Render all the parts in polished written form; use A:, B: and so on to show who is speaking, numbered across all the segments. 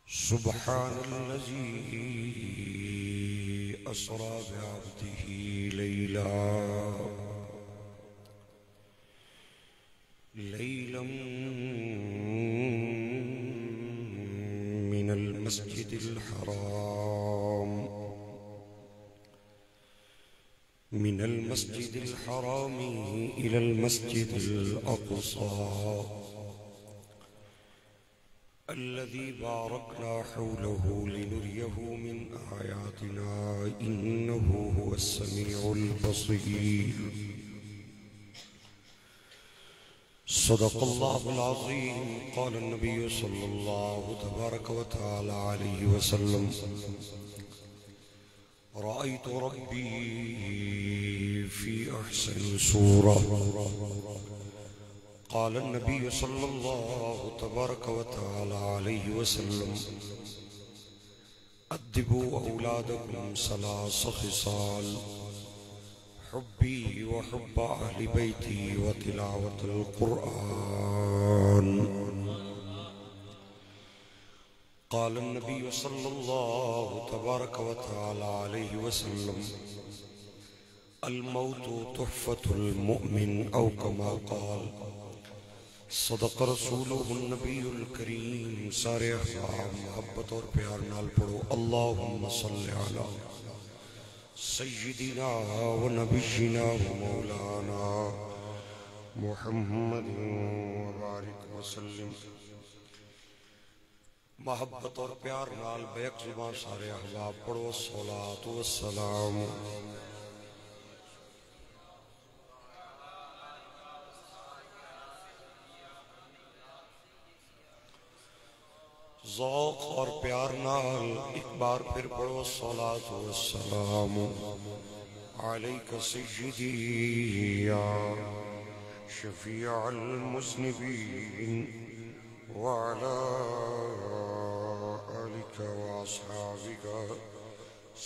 A: سبحان الذي أسرى بعبده ليلا من المسجد الحرام إلى المسجد الأقصى الذي باركنا حوله لنريه من آياتنا إنه هو السميع البصير. صدق الله العظيم. قال النبي صلى الله تبارك وتعالى عليه وسلم: رأيت ربي في أحسن صورة. قال النبي صلى الله تبارك وتعالى عليه وسلم: أدبوا أولادكم 3 خصال: حبي وحب أهل بيتي وتلاوة القرآن. قال النبي صلى الله تبارك وتعالى عليه وسلم: الموت تحفة المؤمن أو كما قال. صدق رسوله النبی الکریم. سارے احباب محبت اور پیار نال پڑھو: اللہم صلی علی سیدنا و نبینا و مولانا محمد وبارک وسلم. محبت اور پیار نال بیک زبان سارے احباب پڑھو: الصلاۃ والسلام ذوق اور پیار نال ایک بار پھر پڑھو: الصلاۃ والسلام علیک سیدی یا شفیع المذنبین وعلی آلک واصحابک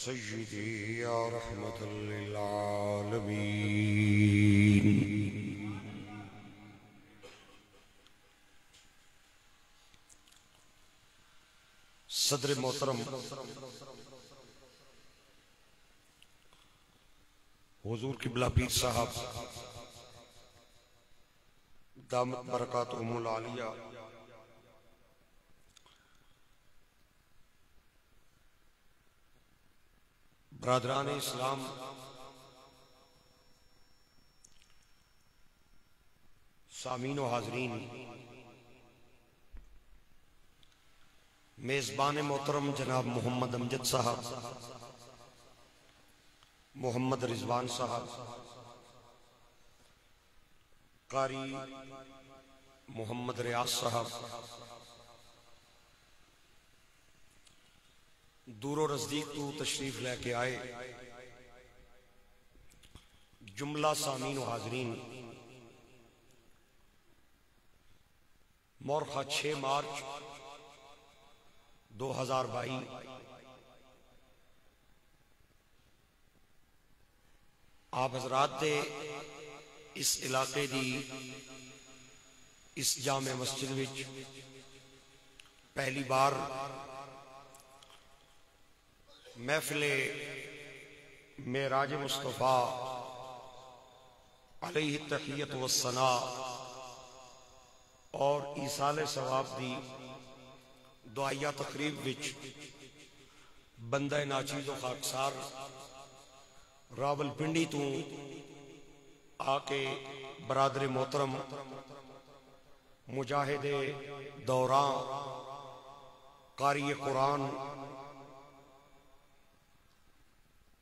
A: سیدی یا رحمت للعالمین. صدر محترم حضور قبلہ پیر صاحب دامت برکاتہم العالیہ، برادران اسلام، سامعین و حاضرین، میزبان محترم جناب محمد امجد صاحب، محمد رضوان صاحب، قاری محمد ریاض صاحب، دور و نزدیک تو تشریف لے کے آئے جملہ سامعین و حاضرین، مورخہ 6 مارچ 2022 آپ حضرات دے اس علاقے دی اس جامع مسجد وچ پہلی بار محفل معراج مصطفیٰ علیہ التحیۃ والثناء اور ایصال ثواب دی دعائیہ تقریب وچ بندہ ناچیز و خاکسار راول پنڈی تو آ کے برادر محترم مجاہد دوراں قاری قرآن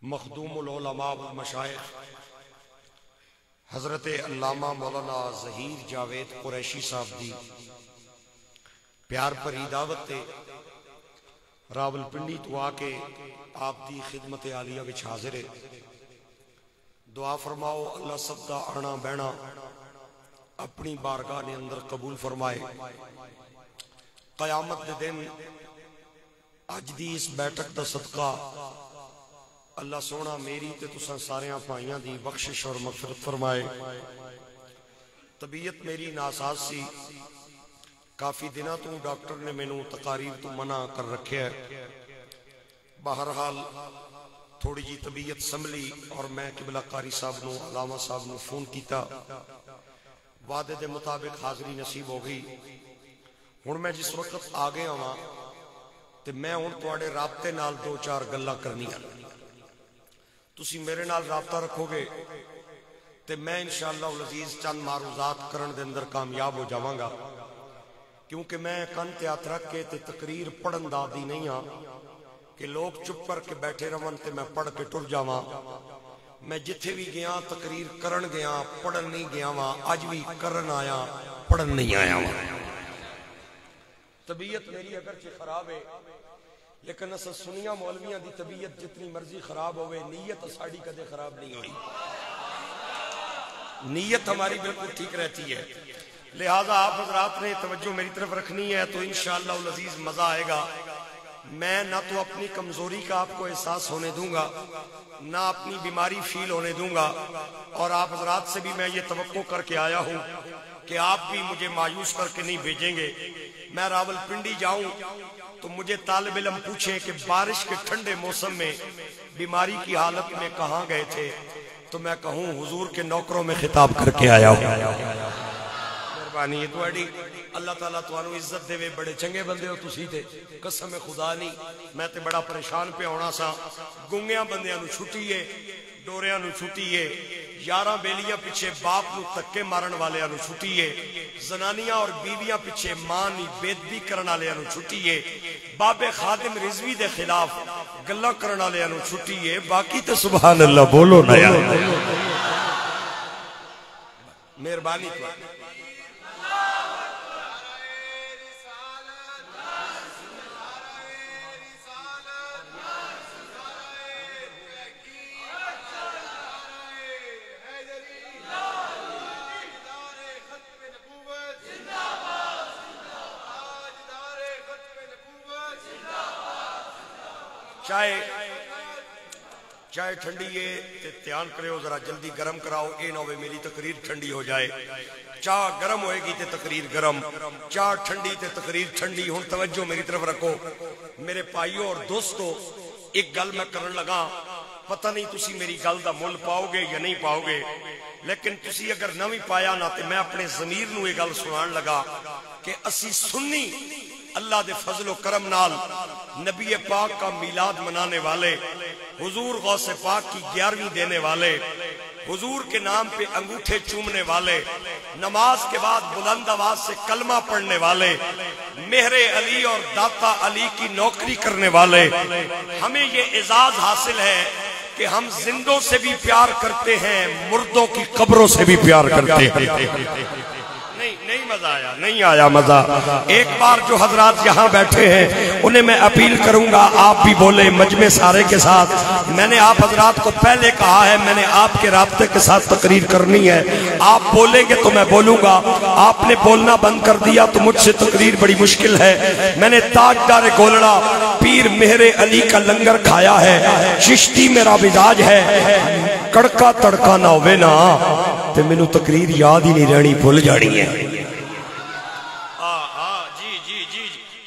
A: مخدوم العلماء والمشائخ حضرت علامہ مولانا ظہیر جاوید قریشی صاحب دی پیار بھری دعوت تے راول پنڈی تو آ کے آپ دی خدمت عالیہ وچ حاضر ہے. دعا فرماؤ اللہ سب دا آنا بہنا اپنی بارگاہ نے اندر قبول فرمائے. قیامت دے دن اج دی اس بیٹھک دا صدقہ اللہ سونا میری تے تساں ساریاں پائیاں دی بخشش اور مغفرت فرمائے. طبیعت میری ناساز سی، کافی دنوں تو ڈاکٹر نے مینوں تقاریر تو منع کر رکھا ہے. بہرحال تھوڑی جی طبیعت سنبھلی اور میں قبلہ قاری صاحب نو علامہ صاحب نو فون کیتا. وعدے دے مطابق حاضری نصیب ہو گئی. ہن میں جس وقت آ گیا ہاں تے میں ہن تواڈے رابطے نال دو چار گلاں کرنیاں. تسی میرے نال رابطہ رکھو گے تے میں انشاءاللہ العزیز چند معروضات کرن دے اندر کامیاب ہو جاواں گا. کیونکہ میں کن تے ہاتھ رکھ کے تے تقریر پڑھن دا عادی نہیں ہاں کہ لوگ چپ کر کے بیٹھے رہن تے میں پڑھ کے ٹر جاواں. میں جتھے بھی گیا تقریر کرن گیا پڑھن نہیں گیا وا. اج بھی کرن آیا پڑھن نہیں آیا وا. طبیعت میری اگرچہ خراب ہے لیکن اساں سنیاں مولویاں دی طبیعت جتنی مرضی خراب ہوئے نیت ساڑی کدے خراب نہیں ہوئی. نیت ہماری بالکل ٹھیک رہتی ہے. لہذا آپ حضرات نے توجہ میری طرف رکھنی ہے تو انشاءاللہ العزیز مزہ آئے گا. میں نہ تو اپنی کمزوری کا آپ کو احساس ہونے دوں گا نہ اپنی بیماری فیل ہونے دوں گا. اور آپ حضرات سے بھی میں یہ توقع کر کے آیا ہوں کہ آپ بھی مجھے مایوس کر کے نہیں بھیجیں گے. میں راولپنڈی جاؤں تو مجھے طالب علم پوچھے کہ بارش کے ٹھنڈے موسم میں بیماری کی حالت میں کہاں گئے تھے تو میں کہوں حضور کے نوکروں میں خطاب کر کے آیا ہوں. مہربانی ہے تواڈی. اللہ تعالیٰ تانوں عزت دے وے. بڑے چنگے بندے ہو تسی تے قسم خدا نہیں. میں تے بڑا پریشان پہ ہونا سا. گنگیاں بندیاں نو چھٹی ہے ڈوریاں نو چھٹی ہے. 11 بیلیاں پیچھے باپ نو تکے مارن والیاں نو چھٹی ہے. زنانیاں اور بیویاں پیچھے ماں نی بےدبی کرن والیاں نو چھٹی ہے. بابے خادم رضوی دے خلاف گلاں کرن والیاں نو چھٹی ہے. باقی تے سبحان اللہ بولو نا یار. مہربانی تو چائے ٹھنڈی ہے تے دھیان کرے ہو ذرا جلدی گرم کراؤ. اے نہ ہوئے میری تقریر ٹھنڈی ہو جائے. چاہ گرم ہوئے گی تے تقریر گرم. چاہ ٹھنڈی تے تقریر ٹھنڈی. ہن توجہ میری طرف رکھو میرے بھائیوں اور دوستو. ایک گل میں کرن لگا پتہ نہیں تسی میری گل دا مول پاؤ گے یا نہیں پاؤ گے لیکن تسی اگر نہ بھی پایا نہ تے میں اپنے ضمیر نو یہ گل سنان لگا کہ اسی سنی اللہ دے فضل و کرم نال نبی پاک کا میلاد منانے والے حضور غوث پاک کی 11ویں دینے والے حضور کے نام پہ انگوٹھے چومنے والے نماز کے بعد بلند آواز سے کلمہ پڑھنے والے مہر علی اور داتا علی کی نوکری کرنے والے ہمیں یہ اعزاز حاصل ہے کہ ہم زندوں سے بھی پیار کرتے ہیں مردوں کی قبروں سے بھی پیار کرتے ہیں. نہیں مزہ آیا نہیں آیا مزہ. ایک بار جو حضرات یہاں بیٹھے ہیں انہیں میں اپیل کروں گا آپ بھی بولے مجمع سارے کے ساتھ. میں نے آپ حضرات کو پہلے کہا ہے میں نے آپ کے رابطے کے ساتھ تقریر کرنی ہے. آپ بولیں گے تو میں بولوں گا. آپ نے بولنا بند کر دیا تو مجھ سے تقریر بڑی مشکل ہے. میں نے تاجدار گولڑا پیر مہر علی کا لنگر کھایا ہے. چشتی میرا مزاج ہے. کڑکا تڑکا نہ ہوئے نا تے میں نے تقریر یاد ہی نہیں رہنی بھول جانی ہے.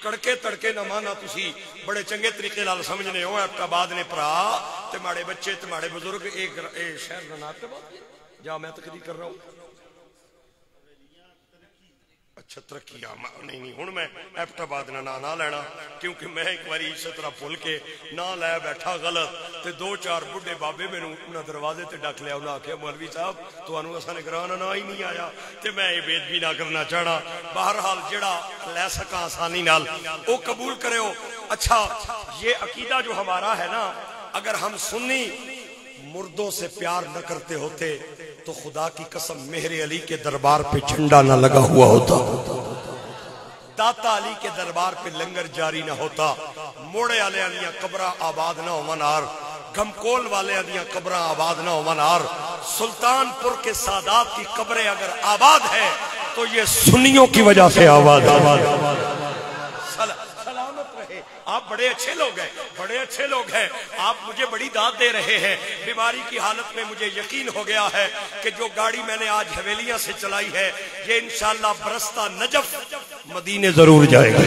A: کڑکے تڑکے نہ مانا تسی بڑے چنگے طریقے لال سمجھنے ہو. آباد نے پرا تے ماڑے بچے تے ماڑے بزرگ ایک شہر ننات کے بعد جا میں تقریر کر رہا ہوں. اچھا ترقی نہیں ہن میں ایفٹ آباد نہ لینا کیونکہ میں ایک باری اسی طرح بھول کے نہ لے بیٹھا غلط تے 2-4 بڈھے بابے مینوں انہاں دروازے تے ڈک لیا. انہاں آکھیا مولوی صاحب تانوں اساں نے گرانا نہ ہی نہیں آیا تے میں یہ بےادبی نہ کرنا چاہنا. بہرحال جڑا لے سکا آسانی نال او قبول کرو. اچھا یہ عقیدہ جو ہمارا ہے نا اگر ہم سنی مردوں سے پیار نہ کرتے ہوتے تو خدا کی قسم مہر علی کے دربار پہ جھنڈا نہ لگا ہوا ہوتا. داتا علی کے دربار پہ لنگر جاری نہ ہوتا. موڑے والے دیاں قبراں آباد نہ ہومنار. گھمکول والے دیاں قبراں آباد نہ ہومنار. سلطان پور کے سادات کی قبریں اگر آباد ہے تو یہ سنیوں کی وجہ سے آباد. سلامت رہے آپ بڑے اچھے لوگ ہیں، بڑے اچھے لوگ ہیں، آپ مجھے بڑی داد دے رہے ہیں۔ بیماری کی حالت میں مجھے یقین ہو گیا ہے کہ جو گاڑی میں نے آج حویلیاں سے چلائی ہے یہ انشاءاللہ برستہ نجف مدینے ضرور جائے گی،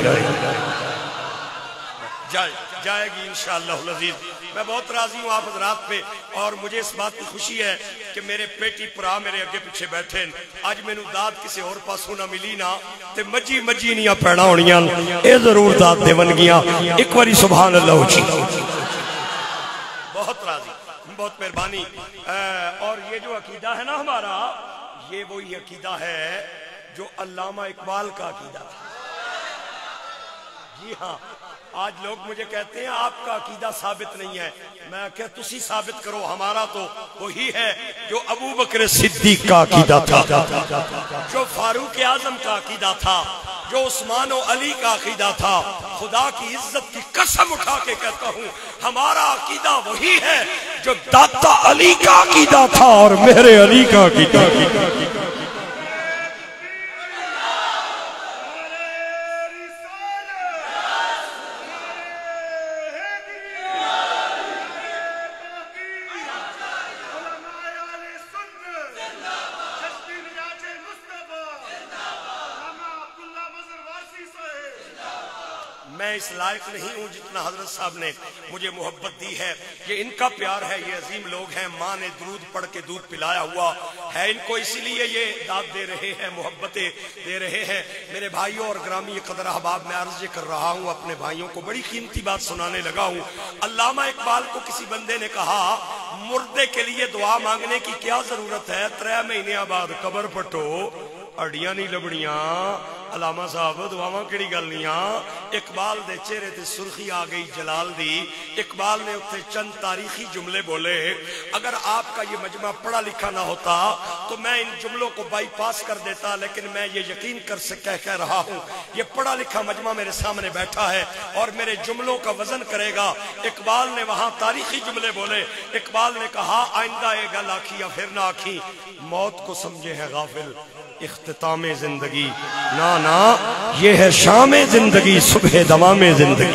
A: جائے گی انشاءاللہ العزیز۔ میں بہت راضی ہوں آپ حضرات پہ، اور مجھے اس بات کی خوشی ہے کہ میرے پیٹی پرا میرے اگے پیچھے بیٹھے، آج میں نو داد کسی اور پاسوں نہ ملی نا تے مجی مجی نہیں پیڑا ہونیاں، اے ضرور داد دے بن گیا۔ ایک واری سبحان اللہ اچھی، بہت راضی، بہت مہربانی۔ اور یہ جو عقیدہ ہے نا ہمارا، یہ وہی عقیدہ ہے جو علامہ اقبال کا عقیدہ تھا۔ جی ہاں، آج لوگ مجھے کہتے ہیں آپ کا عقیدہ ثابت نہیں ہے، میں کہ تسی ثابت کرو، ہمارا تو وہی ہے جو ابو بکر صدیق کا عقیدہ تھا، جو فاروق اعظم کا عقیدہ تھا، جو عثمان و علی کا عقیدہ تھا۔ خدا کی عزت کی قسم اٹھا کے کہتا ہوں ہمارا عقیدہ وہی ہے جو داتا علی کا عقیدہ تھا اور میرے علی کا عقیدہ۔ میں اس لائق نہیں ہوں جتنا حضرت صاحب نے مجھے محبت دی ہے، یہ ان کا پیار ہے، یہ عظیم لوگ ہیں، ماں نے درود پڑھ کے دودھ پلایا ہوا ہے ان کو، اسی لیے یہ داد دے رہے ہیں، محبتیں دے رہے ہیں۔ میرے بھائیوں اور گرامی قدر احباب، میں عرض کر رہا ہوں اپنے بھائیوں کو، بڑی قیمتی بات سنانے لگا ہوں۔ علامہ اقبال کو کسی بندے نے کہا مردے کے لیے دعا مانگنے کی کیا ضرورت ہے، 3 مہینے بعد قبر پٹو اڈیاں نہیں لبڑیاں۔ علامہ صاحب دعاواں کیڑی گل نہیں۔ اقبال دے چہرے تے سرخی آ گئی جلال دی۔ اقبال نے اتنے چند تاریخی جملے بولے، اگر آپ کا یہ مجمع پڑھا لکھا نہ ہوتا تو میں ان جملوں کو بائی پاس کر دیتا، لیکن میں یہ یقین کر کہہ رہا ہوں یہ پڑھا لکھا مجمع میرے سامنے بیٹھا ہے اور میرے جملوں کا وزن کرے گا۔ اقبال نے وہاں تاریخی جملے بولے۔ اقبال نے کہا آئندہ یہ گل آکھی یا پھر نہ آکھی، موت کو سمجھے ہے غافل اختتام زندگی، نا یہ ہے شام زندگی صبح دوام زندگی۔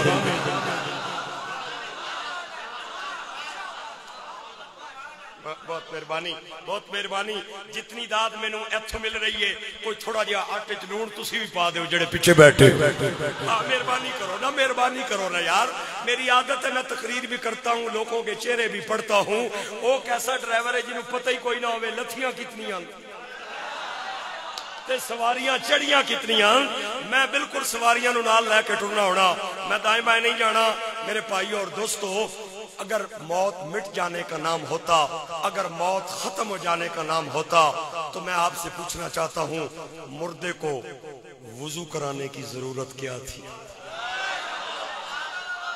A: بہت مہربانی، بہت مہربانی۔ جتنی داد میں نو ایتھو مل رہی ہے، کوئی تھوڑا جہا آٹے چ لون تسی بھی پا دیو جڑے پیچھے بیٹھے۔ مہربانی کرو نا، مہربانی کرو نا یار، میری عادت ہے میں تقریر بھی کرتا ہوں، لوگوں کے چہرے بھی پڑھتا ہوں۔ وہ کیسا ڈرائیور ہے جنہوں پتہ ہی کوئی نہ ہوئے لتھیاں کتنی ہیں سواریاں چڑیاں کتنیاں، میں بالکل سواریاں نو نال لے کے ٹرنا ہونا، میں دائیں بائیں نہیں جانا۔ میرے بھائیو اور دوستو، اگر موت مٹ جانے کا نام ہوتا، اگر موت ختم ہو جانے کا نام ہوتا تو میں آپ سے پوچھنا چاہتا ہوں مردے کو وضو کرانے کی ضرورت کیا تھی؟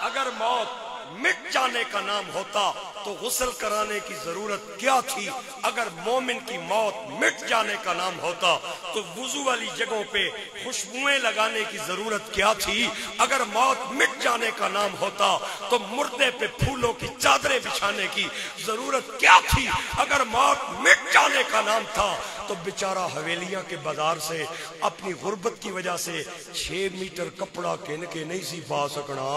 A: اگر موت مٹ جانے کا نام ہوتا تو غسل کرانے کی ضرورت کیا تھی؟ اگر مومن کی موت مٹ جانے کا نام ہوتا تو وضو والی جگہوں پہ خوشبوئیں لگانے کی ضرورت کیا تھی؟ اگر موت مٹ جانے کا نام ہوتا تو مردے پہ پھولوں کی چادریں بچھانے کی ضرورت کیا تھی؟ اگر موت مٹ جانے کا نام تھا تو بیچارہ حویلیاں کے بازار سے اپنی غربت کی وجہ سے 6 میٹر کپڑا کن کے نہیں سی پا سکنا۔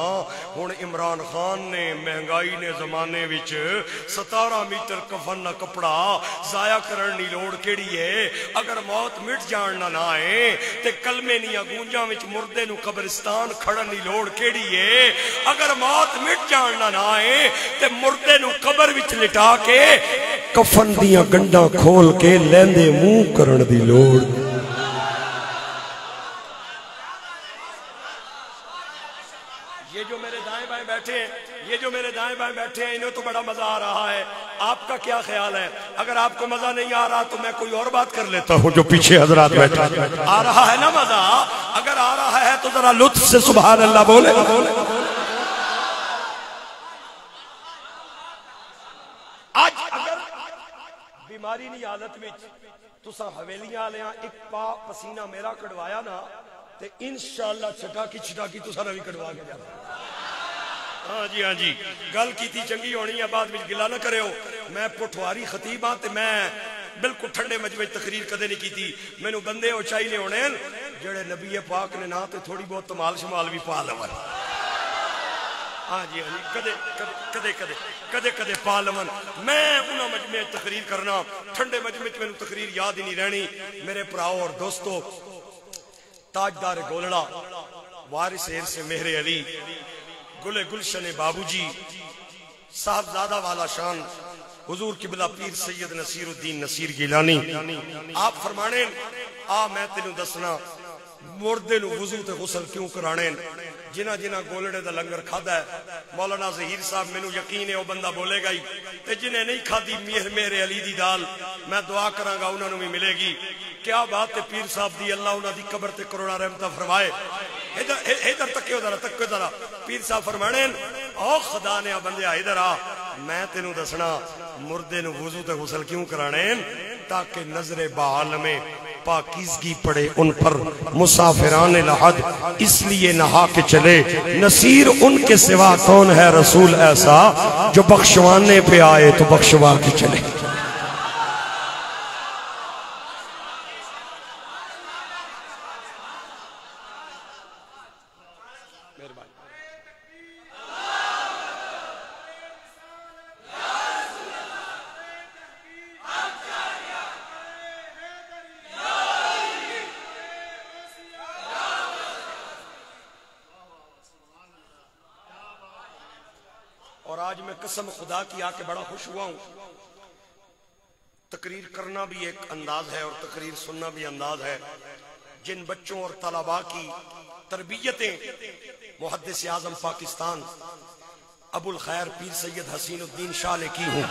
A: ہن عمران خان نے مہنگائی نے زمانے وچ 17 میٹر کفن نہ کپڑا ضائع کرن دی لوڑ کیڑی ہے؟ اگر موت مٹ جان نہ آئے تے کلمے نیاں گونجاں وچ مردے نو قبرستان کھڑن دی لوڑ کیڑی ہے؟ اگر موت مٹ جان نہ آئے تے مردے نو قبر وچ لٹا کے کفن دیاں گنڈاں کھول کے لیندے منہ کرن دی لوڑ۔ یہ جو میرے دائیں بائیں بیٹھے ہیں، یہ جو میرے دائیں بائیں بیٹھے ہیں، انہیں تو بڑا مزہ آ رہا ہے۔ آپ کا کیا خیال ہے؟ اگر آپ کو مزہ نہیں آ رہا تو میں کوئی اور بات کر لیتا ہوں جو پیچھے حضرات بیٹھے ہیں۔ آ رہا ہے نا مزہ؟ اگر آ رہا ہے تو ذرا لطف سے سبحان اللہ بولے۔ آج اگر بیماری نہیں حالت میں تسا حویلیاں آلیاں ایک پا پسینہ میرا کڑوایا نا تے انشاءاللہ چھٹا کی تسا نہ بھی کڑوا کے جانا۔ ہاں جی گل کیتی چنگی ہونی ہے، بعد میں گلا نہ کرے ہو۔ میں پٹھواری خطیب ہاں تے میں بالکل ٹھنڈے مجمع تقریر کدے نہیں کیتی۔ میں نو بندے ہو چاہیے ہونے جڑے نبی پاک نے نا تے تھوڑی بہت تمال شمال بھی پا لون۔ ہاں جی کدے کدے کدے کدے کدے پالون میں انہاں مجمع تقریر کرنا ٹھنڈے مجمع میں تقریر یاد ہی نہیں رہنی میرے پراؤ اور دوستو تاجدار گولڑا وارث سے مہر علی گل گلشن بابو جی صاحبزادہ والا شان حضور قبلہ پیر سید نصیر الدین نصیر گیلانی آپ فرمانے میں تینوں دسنا مردے نو وضو تے غسل کیوں کرانے جنہ جنہ گولڑے دا لنگر کھادا ہے مولانا ظہیر صاحب مینوں یقین ہے وہ بندہ بولے گا ہی تے جنہیں نہیں کھادی میرے علی دی دال میں دعا کراں گا انہاں نوں بھی ملے گی کیا بات ہے پیر صاحب دی اللہ انہاں دی قبر تے کروڑا رحمتاں فرمائے ادھر تکیو ذرا پیر صاحب فرمانے او خدا نے بندیا ادھر آ میں تینوں دسنا مردے نو وضو تے غسل کیوں کرانے تاکہ نظر بعالم پاکیزگی پڑے ان پر مسافران لحد اس لیے نہا کے چلے نصیر ان کے سوا کون ہے رسول ایسا جو بخشوانے پہ آئے تو بخشوا کے چلے اور آج میں قسم خدا کی آ کے بڑا خوش ہوا ہوں تقریر کرنا بھی ایک انداز ہے اور تقریر سننا بھی انداز ہے جن بچوں اور طلباء کی تربیتیں محدث اعظم پاکستان ابو الخیر پیر سید حسین الدین شاہ نے کی ہوں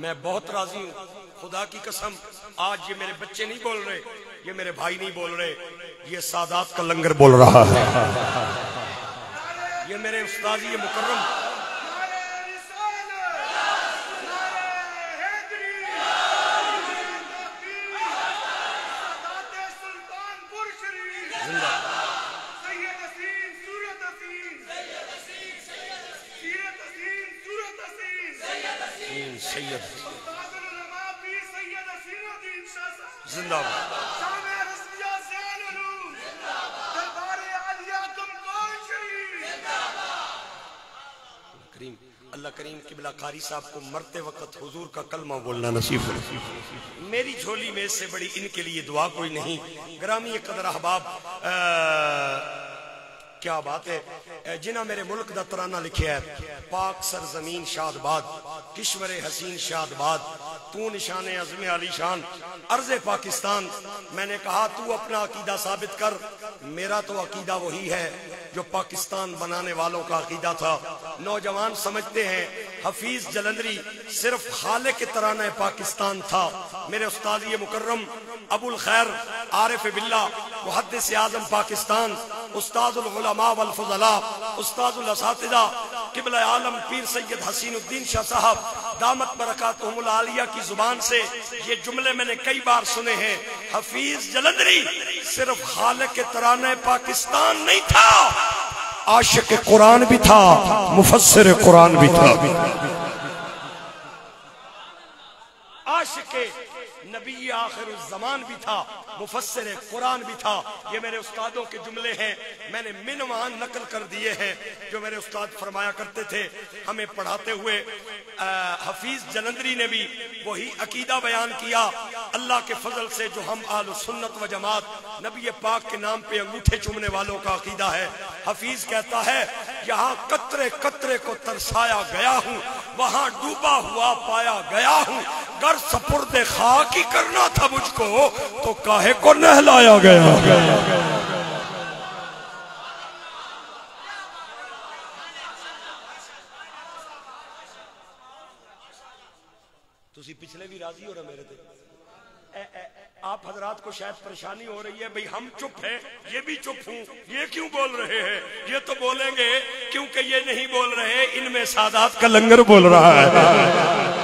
A: میں بہت راضی ہوں خدا کی قسم آج یہ میرے بچے نہیں بول رہے یہ میرے بھائی نہیں بول رہے یہ سادات کا لنگر بول رہا ہے یہ میرے استاذی مکرم سید زندہ کریم اللہ کریم قبلہ قاری صاحب کو مرتے وقت حضور کا کلمہ بولنا نصیب ہو میری جھولی میں اس سے بڑی ان کے لیے دعا کوئی نہیں گرامی قدر احباب کیا بات ہے جنہ میرے ملک دا ترانہ لکھیا ہے پاک سرزمین شاد باد کشور حسین شاد باد تو نشان عظم علی شان عرض پاکستان میں نے کہا تو اپنا عقیدہ ثابت کر میرا تو عقیدہ وہی ہے جو پاکستان بنانے والوں کا عقیدہ تھا نوجوان سمجھتے ہیں حفیظ جلندری صرف خالق ترانہ پاکستان تھا میرے استاذی مکرم ابو الخیر عارف باللہ محدث اعظم پاکستان استاذ العلماء والفضلاء استاذ الاساتذہ قبلہ عالم پیر سید حسین الدین شاہ صاحب دامت برکاتہم العالیہ کی زبان سے یہ جملے میں نے کئی بار سنے ہیں حفیظ جلندری صرف خالق ترانہ پاکستان نہیں تھا عاشق قرآن بھی تھا مفسر قرآن بھی تھا عاشق نبی آخر الزمان بھی تھا مفسر قرآن بھی تھا یہ میرے استادوں کے جملے ہیں میں نے منوان نقل کر دیے ہیں جو میرے استاد فرمایا کرتے تھے ہمیں پڑھاتے ہوئے حفیظ جلندری نے بھی وہی عقیدہ بیان کیا اللہ کے فضل سے جو ہم اہل سنت و جماعت نبی پاک کے نام پہ انگوٹھے چومنے والوں کا عقیدہ ہے حفیظ کہتا ہے یہاں قطرے قطرے کو ترسایا گیا ہوں وہاں ڈوبا ہوا پایا گیا ہوں گر سپرد خاک ہی کرنا تھا مجھ کو تو کاہے کو نہلایا گیا تسی پچھلے بھی راضی ہو رہا میرے تے آپ حضرات کو شاید پریشانی ہو رہی ہے بھئی ہم چپ ہیں یہ بھی چپ ہوں یہ کیوں بول رہے ہیں یہ تو بولیں گے کیونکہ یہ نہیں بول رہے ان میں سادات کا لنگر بول رہا ہے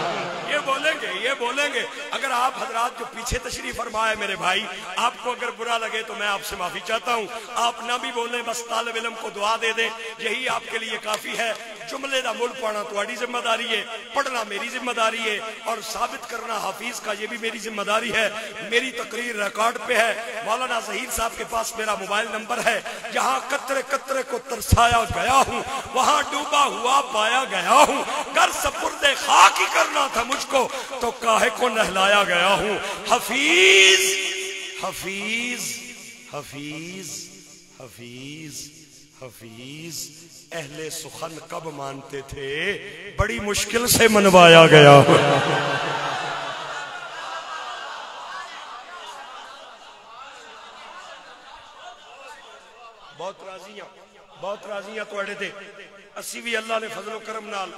A: یہ بولیں بولیں گے. اگر آپ حضرات جو پیچھے تشریف فرمائے میرے بھائی, آپ کو اگر برا لگے تو میں آپ سے معافی چاہتا ہوں. آپ نہ بھی بولیں, بس طالب علم کو دعا دے دیں, یہی آپ کے لیے کافی ہے. جملے دا مل پانا تہاڈی ذمہ داری ہے, پڑھنا میری ذمہ داری ہے, اور ثابت کرنا حافظ کا یہ بھی میری ذمہ داری ہے. میری تقریر ریکارڈ پہ ہے. مولانا ظہیر صاحب کے پاس میرا موبائل نمبر ہے. جہاں قطرے قطرے کو ترسایا گیا ہوں, وہاں ڈوبا ہوا پایا گیا ہوں. گر سپرد خاک ہی کرنا تھا مجھ کو, تو کاہے کو نہلایا گیا ہوں. حفیظ حفیظ حفیظ حفیظ حفیظ اہل سخن کب مانتے تھے, بڑی مشکل سے منوایا گیا. بہت راضیاں توڑے دے. اسی بھی اللہ نے فضل و کرم نال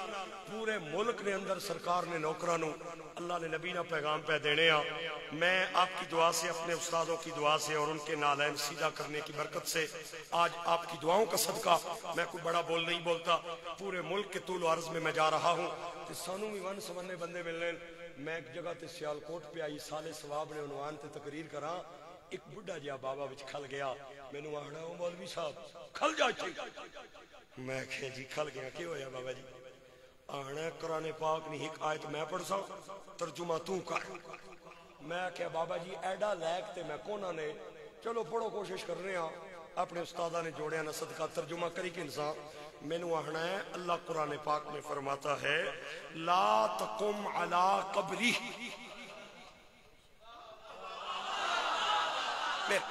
A: پورے ملک نے اندر سرکار نے نوکرانوں اللہ نے نبی نہ پیغام پہ دینے آ. میں آپ کی دعا سے, اپنے استادوں کی دعا سے اور ان کے نالین سیدھا کرنے کی برکت سے, آج آپ کی دعاؤں کا صدقہ, میں کوئی بڑا بول نہیں بولتا, پورے ملک کے طول و عرض میں جا رہا ہوں. تے سانوں بھی ون سمنے بندے ملنے. میں ایک جگہ تے سیالکوٹ پہ آئی, سالے ثواب نے عنوان تے تقریر کراں. ایک بڑھا جہا بابا وچ کھل گیا. مینوں آخنا او مولوی صاحب کھل جا چی. میں کہا جی کھل گیا, کی ہویا بابا جی؟ آنا قرآن پاک نہیں ایک آیت میں پڑھ سا, ترجمہ تو کر. میں کہا بابا جی ایڈا لیک تے میں کونا نے, چلو پڑھو کوشش کر رہے ہیں. اپنے استادہ نے جوڑیا نہ صدقہ ترجمہ کری کہ انسان. مینوں آخنا ہے اللہ قرآن پاک میں فرماتا ہے لا تقم علی قبری.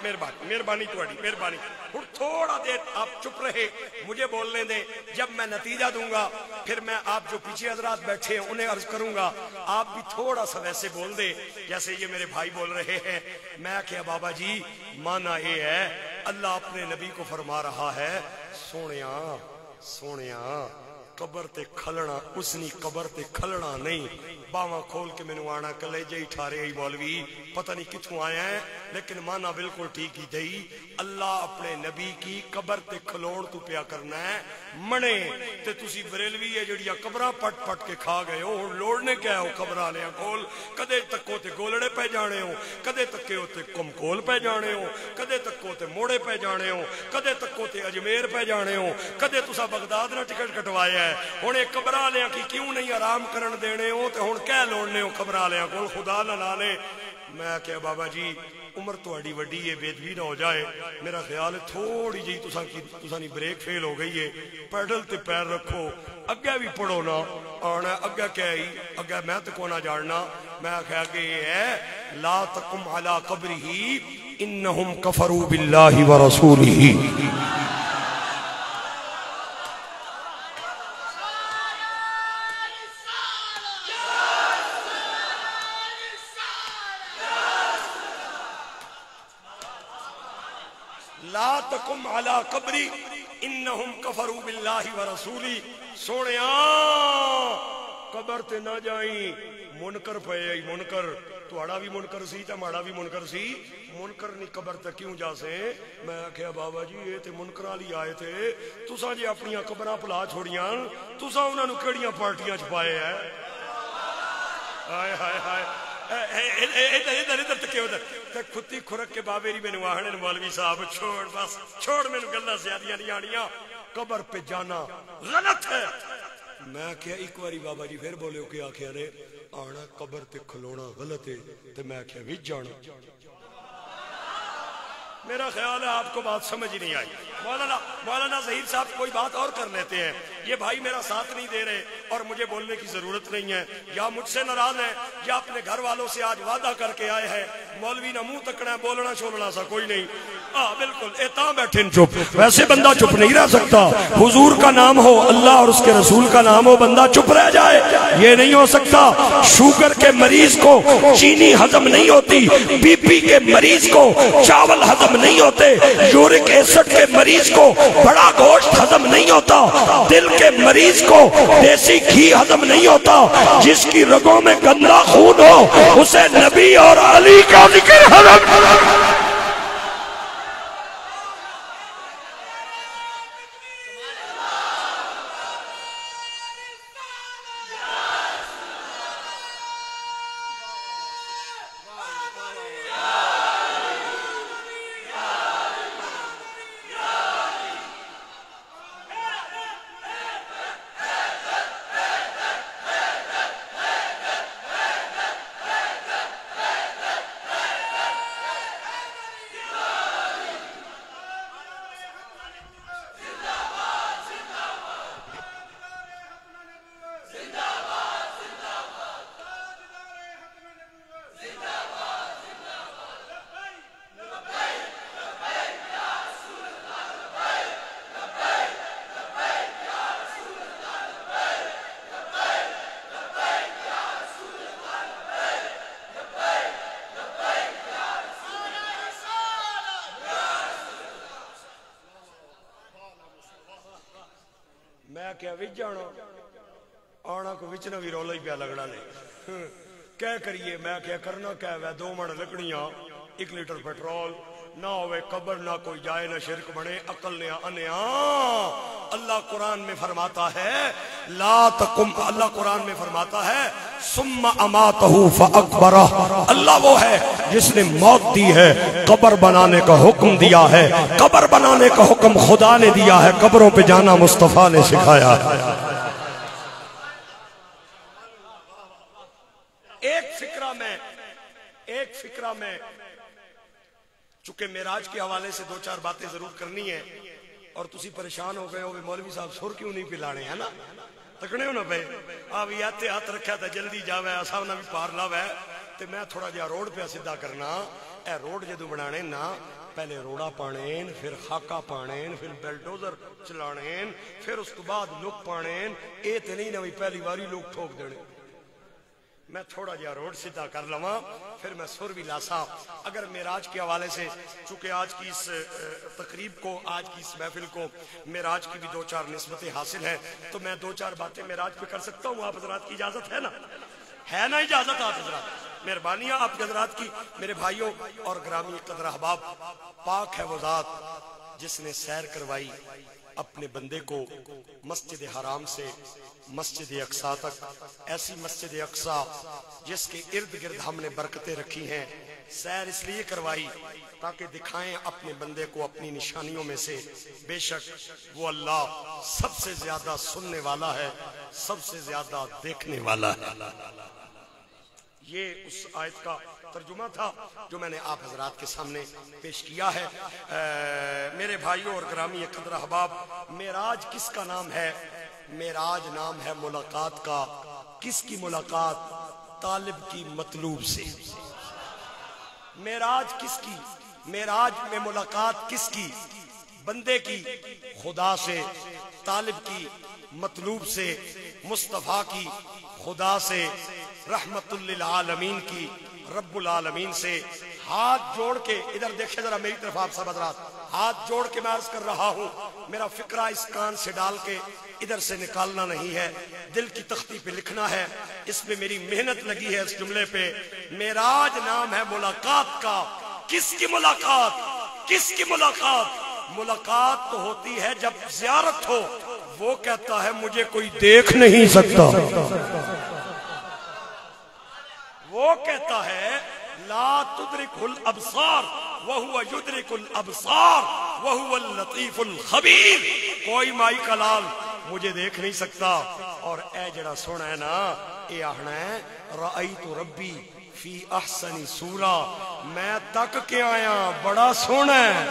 A: مہربانی تھوڑی مہربانی. ہوں تھوڑا دیر آپ چپ رہے, مجھے بولنے دیں. جب میں نتیجہ دوں گا پھر میں آپ جو پیچھے حضرات بیٹھے ہیں انہیں عرض کروں گا, آپ بھی تھوڑا سا ویسے بول دیں جیسے یہ میرے بھائی بول رہے ہیں. میں کہا بابا جی مانا یہ ہے, اللہ اپنے نبی کو فرما رہا ہے سونیاں سونیاں قبر تے کھلنا, اس نی قبر تے کھلنا نہیں. باواں کھول کے مینوں آنا کلیجے ہی ٹھارے ہی مولوی پتہ نہیں کتھوں آیا ہے, لیکن مانا بالکل ٹھیک ہی دئی. اللہ اپنے نبی کی قبر تے کھلون تو پیا کرنا ہے منے. تے تسی بریلوی ہے جڑیاں قبراں پٹ پٹ کے کھا گئے ہو, ہن لوڑنے کیا ہو قبر والیاں کول. کدے تکو تے گولڑے پہ جانے ہو, کدے تکے ہو تے کم کول پہ جانے ہو, کدے تکو تے موڑے پہ جانے ہو, کدے تکو تے اجمیر پہ جانے ہو, کدے تسا بغداد نہ ٹکٹ کٹوایا ہے. ہن اے قبر والیاں کی کیوں نہیں آرام کرن دینے ہو, تے ہن کہہ لوڑنے ہو قبر والیاں کول, خدا نہ لانے. میں کہا بابا جی عمر تہاڈی وڈی ہے, بے ادبی نہ ہو جائے. میرا خیال ہے تھوڑی جی تساں دی بریک فیل ہو گئی ہے. پیڈل تے پیر رکھو, اگے بھی پڑھو نا. آنا اگے کیا ہی اگے میں تے کو نہ جاننا. میں کہا کہ یہ ہے لا تقم علی قبرہ انہم کفروا باللہ ورسولہ. لا تقم علی قبری انہم کفروا باللہ ورسولی. سونیاں قبر تے نہ جائیں, منکر پے آئی منکر. تہاڈا بھی منکر سی تے ماڑا بھی منکر سی, منکر نہیں قبر تے کیوں جا سے. میں کہا بابا جی یہ تے منکر والی آئے تھے, تساں جی اپنی قبراں پلا چھوڑیاں, تساں انہاں نو کیڑیاں پارٹیاں چ پائے ہے. ہائے ہائے ہائے ادھر ادھر تکے ادھر تے کھتی کھرک کے بابے ری مینوں آہنے مولوی صاحب چھوڑ بس چھوڑ, مینوں گلاں زیادیاں نہیں آنیاں. قبر پہ جانا غلط ہے. میں کہا ایک واری بابا جی پھر بولے کہ آخیا نے آنا قبر تے کھلونا غلط ہے, تے میں کہا وچ جانا. میرا خیال ہے آپ کو بات سمجھ نہیں آئی. مولانا ظہیر صاحب کوئی بات اور کر لیتے ہیں. یہ بھائی میرا ساتھ نہیں دے رہے اور مجھے بولنے کی ضرورت نہیں ہے, یا مجھ سے ناراض ہیں یا اپنے گھر والوں سے آج وعدہ کر کے آئے ہیں. مولوی نہ منہ تکنا ہے, بولنا چھولنا سا کوئی نہیں. بالکل اے بیٹھے چپ, ویسے بندہ چپ نہیں رہ سکتا. حضور کا نام ہو, اللہ اور اس کے رسول کا نام ہو, بندہ چپ رہ جائے, یہ نہیں ہو سکتا. شوگر کے مریض کو چینی ہضم نہیں ہوتی, بی پی کے مریض کو چاول ہضم نہیں ہوتے, یورک ایسڈ کے مریض کو بڑا گوشت ہضم نہیں ہوتا, دل کے مریض کو دیسی گھی ہضم نہیں ہوتا. جس کی رگوں میں گندا خون ہو اسے نبی اور علی کا ذکر ہضم. میں کیا وچ جانا آنا کو وچ نہ بھی رولا ہی پیا لگنا نے کیا کریے میں کیا کرنا کیا ہے 2 من لکڑیاں 1 لیٹر پیٹرول نہ ہوئے قبر نہ کوئی جائے نہ شرک بنے عقل نے انیا اللہ قرآن میں فرماتا ہے لا تقم اللہ قرآن میں فرماتا ہے ثم اماتہ فاکبرہ اللہ وہ ہے جس نے موت دی ہے قبر بنانے کا حکم دیا ہے قبر بنانے کا حکم خدا نے دیا ہے قبروں پہ جانا مصطفیٰ نے سکھایا ہے ایک فکرہ میں چونکہ معراج کے حوالے سے 2-4 باتیں ضرور کرنی ہیں اور تسی پریشان ہو گئے ہو کہ مولوی صاحب سر کیوں نہیں پلانے ہے نا تکنے ہو نا پہ آپ یاتے ہاتھ رکھا تھا جلدی جاوے آسان نہ بھی پار لاوے تو میں تھوڑا جہا روڈ پہ سدھا کرنا اے روڈ جدو بنانے نا پہلے روڑا پانین پھر خاکہ پانین پھر بیلڈوزر چلانین پھر اس کے بعد لوگ پانین اے تے نہیں نوی پہلی باری لوگ ٹھوک دینے میں تھوڑا جہا روڈ سیدھا کر لواں پھر میں سر بھی لاسا اگر معراج کے حوالے سے چونکہ آج کی اس تقریب کو آج کی اس محفل کو معراج کی بھی 2-4 نسبتیں حاصل ہیں تو میں 2-4 باتیں معراج پہ کر سکتا ہوں آپ حضرات کی اجازت ہے نا اجازت آپ حضرات مہربانی آپ حضرات کی میرے بھائیوں اور گرامی قدر احباب پاک ہے وہ ذات جس نے سیر کروائی اپنے بندے کو مسجد حرام سے مسجد اقصی تک ایسی مسجد اقصی جس کے ارد گرد ہم نے برکتیں رکھی ہیں سیر اس لیے کروائی تاکہ دکھائیں اپنے بندے کو اپنی نشانیوں میں سے بے شک وہ اللہ سب سے زیادہ سننے والا ہے سب سے زیادہ دیکھنے والا ہے یہ اس آیت کا ترجمہ تھا جو میں نے آپ حضرات کے سامنے پیش کیا ہے میرے بھائیوں اور گرامی قدر احباب معراج کس کا نام ہے معراج نام ہے ملاقات کا کس کی ملاقات طالب کی مطلوب سے معراج کس کی معراج میں ملاقات کس کی بندے کی خدا سے طالب کی مطلوب سے مصطفیٰ کی خدا سے رحمت للعالمین کی رب العالمین سے ہاتھ جوڑ کے ادھر دیکھیں ذرا میری طرف آپ سب حضرات ہاتھ جوڑ کے میں عرض کر رہا ہوں میرا فکرہ اس کان سے ڈال کے ادھر سے نکالنا نہیں ہے دل کی تختی پہ لکھنا ہے اس میں میری محنت لگی ہے اس جملے پہ معراج نام ہے ملاقات کا کس کی ملاقات کس کی ملاقات ملاقات تو ہوتی ہے جب زیارت ہو وہ کہتا ہے مجھے کوئی دیکھ نہیں سکتا وہ کہتا ہے لا تدرک الابصار وہو یدرک الابصار وہو اللطیف الخبیر کوئی مائی کا لال مجھے دیکھ نہیں سکتا اور اے جڑا سونا ہے نا اے آہنا ہے رأیت ربی فی احسن سورہ میں تک کے آیا بڑا سونا ہے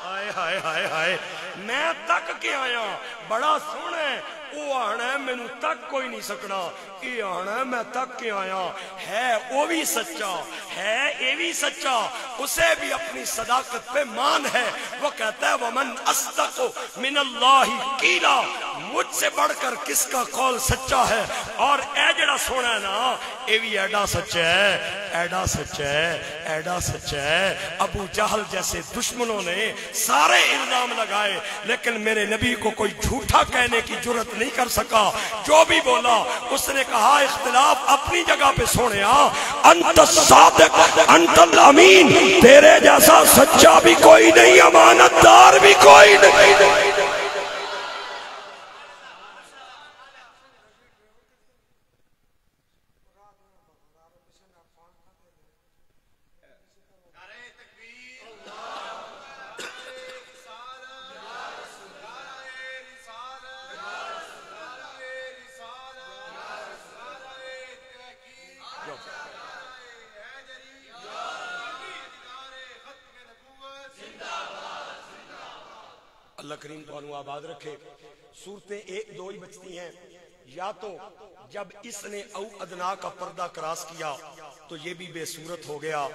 A: ہائے ہائے ہائے ہائے میں تک کے آیا بڑا سونا ہے وہ آنا ہے میں تک کوئی نہیں سکنا یہ آنا ہے میں تک کے آیا ہے وہ بھی سچا ہے یہ بھی سچا اسے بھی اپنی صداقت پہ مان ہے وہ کہتا ہے وَمَنْ أَصْدَقُ مِنَ اللَّهِ قِيلًا مجھ سے بڑھ کر کس کا قول سچا ہے اور اے جڑا سونا ہے نا یہ بھی ایڈا سچ ہے ایڈا سچ ہے ایڈا سچ ہے ابو جہل جیسے دشمنوں نے سارے الزام لگائے لیکن میرے نبی کو کوئی جھوٹا کہنے کی جرت نہیں کر سکا جو بھی بولا اس نے کہا اختلاف اپنی جگہ پہ سونے انت الصادق انت الامین تیرے جیسا سچا بھی کوئی نہیں امانت دار بھی کوئی نہیں اللہ کریم تو انو آباد رکھے صورتیں 1-2 ہی بچتی ہیں یا تو جب اس نے او ادنا کا پردہ کراس کیا تو یہ بھی بے صورت ہو گیا.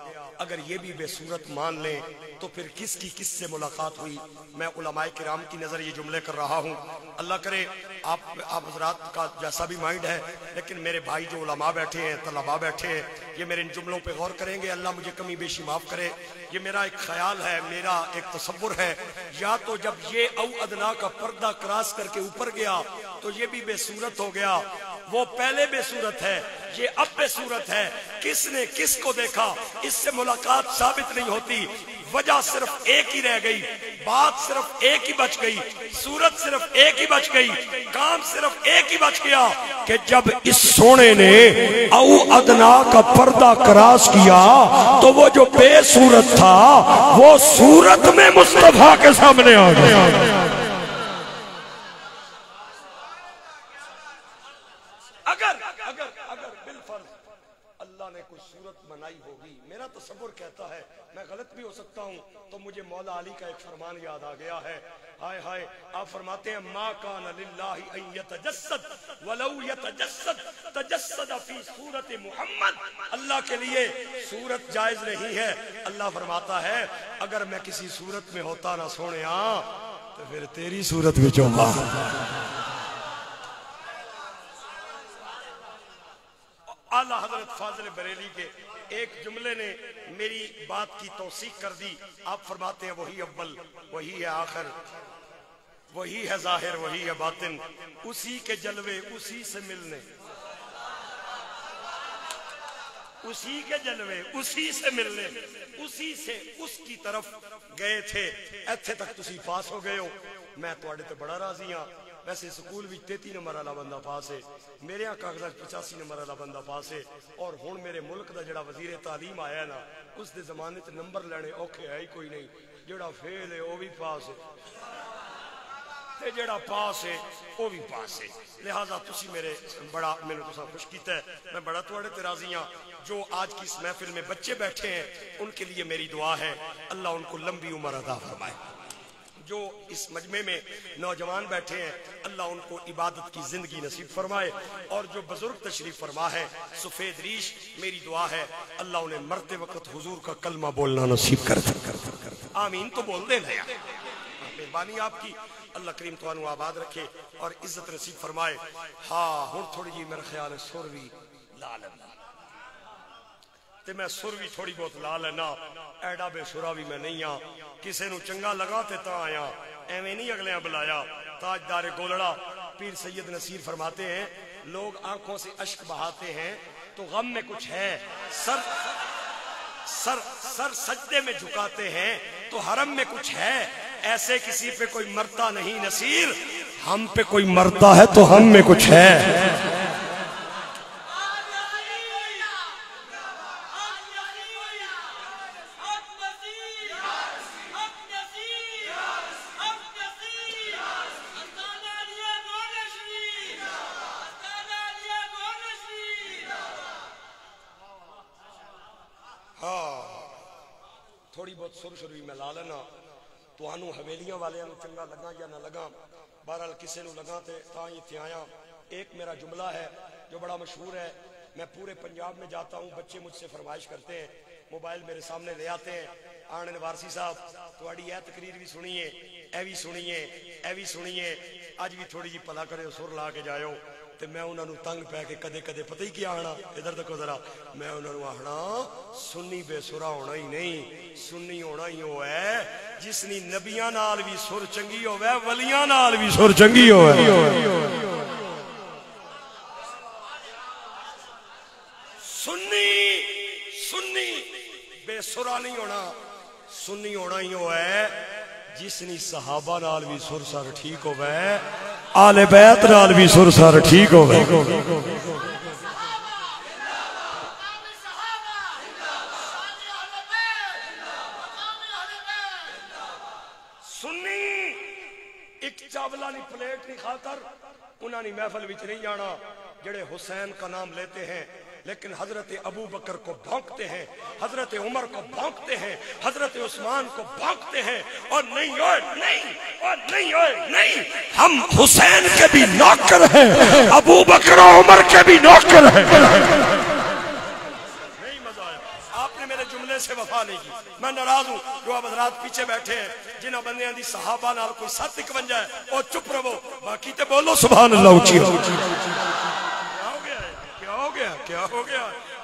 A: اگر یہ بھی بے صورت مان لیں تو پھر کس کی کس سے ملاقات ہوئی؟ میں علماء کرام کی نظر یہ جملے کر رہا ہوں. اللہ کرے آپ حضرات کا جیسا بھی مائنڈ ہے، لیکن میرے بھائی جو علماء بیٹھے ہیں، طلباء بیٹھے ہیں، یہ میرے ان جملوں پہ غور کریں گے. اللہ مجھے کمی بیشی معاف کرے. یہ میرا ایک خیال ہے، میرا ایک تصور ہے. یا تو جب یہ او ادنا کا پردہ کراس کر کے اوپر گیا تو یہ بھی بے صورت ہو گیا. وہ پہلے بے صورت ہے، یہ اب بے صورت ہے. کس نے کس کو دیکھا اس سے ملاقات ثابت نہیں ہوتی. وجہ صرف ایک ہی رہ گئی، بات صرف ایک ہی بچ گئی، صورت صرف ایک ہی بچ گئی، کام صرف ایک ہی بچ گیا کہ جب اس سونے نے او ادنا کا پردہ کراس کیا تو وہ جو بے صورت تھا وہ صورت میں مصطفیٰ کے سامنے آ گیا. اگر بالفرض اللہ نے کوئی صورت بنائی ہوگی، میرا تصور کہتا ہے، میں غلط بھی ہو سکتا ہوں، تو مجھے مولا علی کا ایک فرمان یاد آ گیا ہے. ہائے ہائے، آپ فرماتے ہیں ما کان للہ ان یتجسد ولو یتجسد تجسد فی صورت محمد. اللہ کے لیے صورت جائز نہیں ہے. اللہ فرماتا ہے اگر میں کسی صورت میں ہوتا نہ سونیا تو پھر تیری صورت میں ہوگا. اعلیٰ حضرت فاضل بریلی کے ایک جملے نے میری بات کی توثیق کر دی. آپ فرماتے ہیں وہی اول، وہی ہے آخر، وہی ہے ظاہر، وہی ہے باطن، اسی کے جلوے اسی سے ملنے، اسی کے جلوے اسی سے ملنے، اسی سے اس کی طرف گئے تھے. ایتھے تک تسی پاس ہو گئے ہو. میں تواڈے تے بڑا راضی ہاں. ویسے سکول بھی 33 نمبر والا بندہ پاس ہے، میرے ہاں کاغذات 85 نمبر والا بندہ پاس ہے. اور ہن میرے ملک دا جڑا وزیر تعلیم آیا ہے نا، اس دے زمانے تے نمبر لینے اوکھے ہے ہی کوئی نہیں. جڑا فیل ہے وہ بھی پاس ہے تے جڑا پاس ہے وہ بھی پاس ہے. لہذا تسی میرے بڑا میرے تساں خوش کیتا ہے. میں بڑا تواڈے تے راضی ہاں. جو آج کی اس محفل میں بچے بیٹھے ہیں ان کے لیے میری دعا ہے اللہ ان کو لمبی عمر عطا فرمائے. جو اس مجمع میں نوجوان بیٹھے ہیں اللہ ان کو عبادت کی زندگی نصیب فرمائے. اور جو بزرگ تشریف فرما ہے سفید ریش، میری دعا ہے اللہ انہیں مرتے وقت حضور کا کلمہ بولنا نصیب کر دے. آمین تو بول دیں نا. مہربانی آپ کی. اللہ کریم تو آباد رکھے اور عزت نصیب فرمائے. ہاں ہن تھوڑی جی میرا خیال ہے سر بھی لا لینا تے میں سر بھی تھوڑی بہت لا لینا. ایڈا بے سرا بھی میں نہیں ہاں. کسے نو چنگا لگا تے تا آیا، ایویں نہیں اگلیاں بلایا. تاجدار گولڑا پیر سید نصیر فرماتے ہیں لوگ آنکھوں سے اشک بہاتے ہیں تو غم میں کچھ ہے، سر سجدے میں جھکاتے ہیں تو حرم میں کچھ ہے. ایسے کسی پہ کوئی مرتا نہیں نصیر، ہم پہ کوئی مرتا ہے تو ہم میں کچھ ہے. تھوڑی بہت سر بھی میں لا لینا. تو انہوں حویلیاں والے انہوں چنگا لگا یا نہ لگا، بہرحال کسے نو لگا تے تاں ہی تھے آیا. ایک میرا جملہ ہے جو بڑا مشہور ہے. میں پورے پنجاب میں جاتا ہوں، بچے مجھ سے فرمائش کرتے ہیں، موبائل میرے سامنے لے آتے ہیں. آنن وارسی صاحب تواڈی اے تقریر بھی سنیے، اے بھی سنیے، اے بھی سنیے، اج بھی تھوڑی جی پلا کرے سر لا کے جائیو. تے میں انہاں نو تنگ پہ کے کدے کدے پتہ ہی کیا آنا، ادھر دیکھو ذرا، میں انہاں نو آخنا سنی بے سرا ہونا ہی نہیں، سنی ہونا ہی وہ ہے جس نے نبیاں نال بھی سر چنگی ہوے، ولیاں نال بھی سر چنگی ہوے. سنی بے سرا نہیں ہونا، سنی ہونا ہی وہ ہے جس نے صحابہ نال بھی سر سر ٹھیک ہوے، آل بیت نال بھی سر سر ٹھیک ہوے. سنی ایک چاولا نہیں پلیٹ نہیں کھاکر انہوں نے محفل وچ نہیں جانا. جڑے حسین کا نام لیتے ہیں لیکن حضرت ابو بکر کو بھونکتے ہیں، حضرت عمر کو بھونکتے ہیں، حضرت عثمان کو بھونکتے ہیں. اور نہیں ہوئے نہیں، اور نہیں ہوئے نہیں، ہم حسین کے بھی نوکر ہیں، ابو بکر و عمر کے بھی نوکر ہیں. نہیں میرے سے وفا نہیں کی. میں ناراض ہوں جو اب حضرات پیچھے بیٹھے ہیں جنہاں بندیاں دی صحابہ نال کوئی 751 ہے او چپ رہو باقی تے بولو سبحان اللہ اچھی.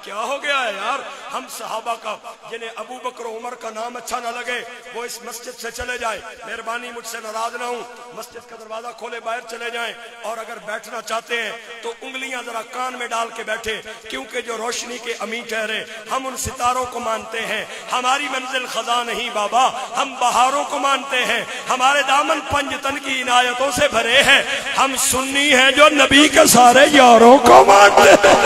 A: کیا ہو گیا ہے یار؟ ہم صحابہ کا جنہیں ابو بکر و عمر کا نام اچھا نہ لگے وہ اس مسجد سے چلے جائے. مہربانی مجھ سے ناراض نہ ہوں, مسجد کا دروازہ کھولے باہر چلے جائیں, اور اگر بیٹھنا چاہتے ہیں تو انگلیاں ذرا کان میں ڈال کے بیٹھے, کیونکہ جو روشنی کے امین ٹھہرے ہم ان ستاروں کو مانتے ہیں. ہماری منزل خزاں نہیں بابا, ہم بہاروں کو مانتے ہیں. ہمارے دامن پنجتن کی عنایتوں سے بھرے ہیں. ہم سنی ہیں جو نبی کے سارے یاروں کو مانتے ہیں.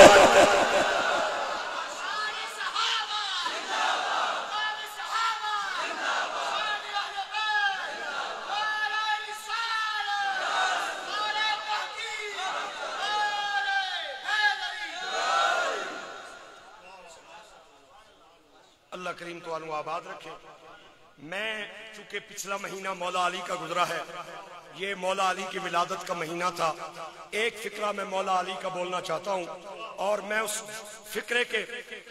A: اللہ کریم تو آنو آباد رکھے. میں چونکہ پچھلا مہینہ مولا علی کا گزرا ہے, یہ مولا علی کی ولادت کا مہینہ تھا, ایک فقرہ میں مولا علی کا بولنا چاہتا ہوں, اور میں اس فقرے کے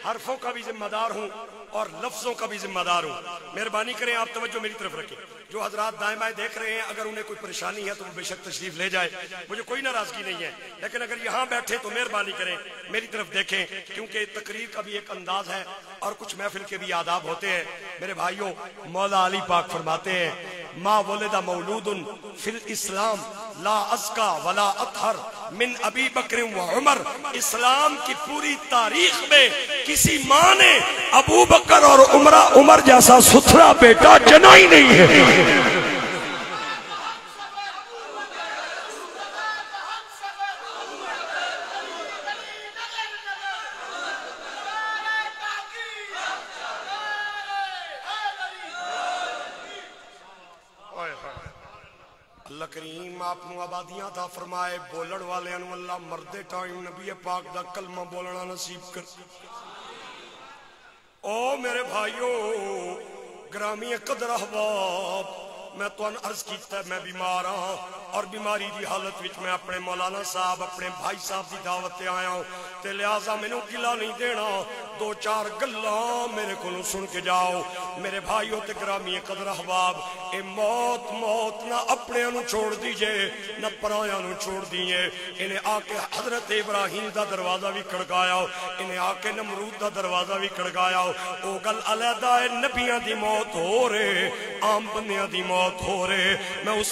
A: حرفوں کا بھی ذمہ دار ہوں اور لفظوں کا بھی ذمہ دار ہوں. مہربانی کریں آپ توجہ میری طرف رکھیں. جو حضرات دائیں بائیں دیکھ رہے ہیں اگر انہیں کوئی پریشانی ہے تو وہ بے شک تشریف لے جائے, مجھے کوئی ناراضگی نہیں ہے, لیکن اگر یہاں بیٹھے تو مہربانی کریں میری طرف دیکھیں, کیونکہ تقریر کا بھی ایک انداز ہے اور کچھ محفل کے بھی آداب ہوتے ہیں. میرے بھائیوں, مولا علی پاک فرماتے ہیں ما ولد مولود فی الاسلام لا ازکا ولا اطہر من ابی بکر و عمر. اسلام کی پوری تاریخ میں کسی ماں نے ابو بکر اور عمر جیسا ستھرا بیٹا جنا ہی نہیں ہے. اللہ کریم آپ نو آبادیاں عطا فرمائے, بولن والے انو اللہ مردے ٹائم نبی پاک دا کلمہ بولنا نصیب کر. او میرے بھائیو گرامی قدر احباب, میں تو عرض کیتا ہے میں بیمار ہاں, اور بیماری دی حالت وچ میں اپنے مولانا صاحب اپنے بھائی صاحب دی دعوت تے آیا ہوں, تے لہٰذا میں نو گلا نہیں دینا, دو چار گلاں میرے کو سن کے جاؤ. میرے بھائیوں تے گرامی قدر احباب, اے موت نہ اپنے انو چھوڑ دیجئے نہ پرایاں نو چھوڑ دیئے. انہیں آ کے حضرت ابراہیم دا دروازہ بھی کھڑکایا, انہیں آ کے نمرود دا دروازہ بھی کھڑکایا. او گل علیحدہ ہے, نبیاں دی موت ہو رہے, عام بندیاں دی موت ہو رہے. میں اس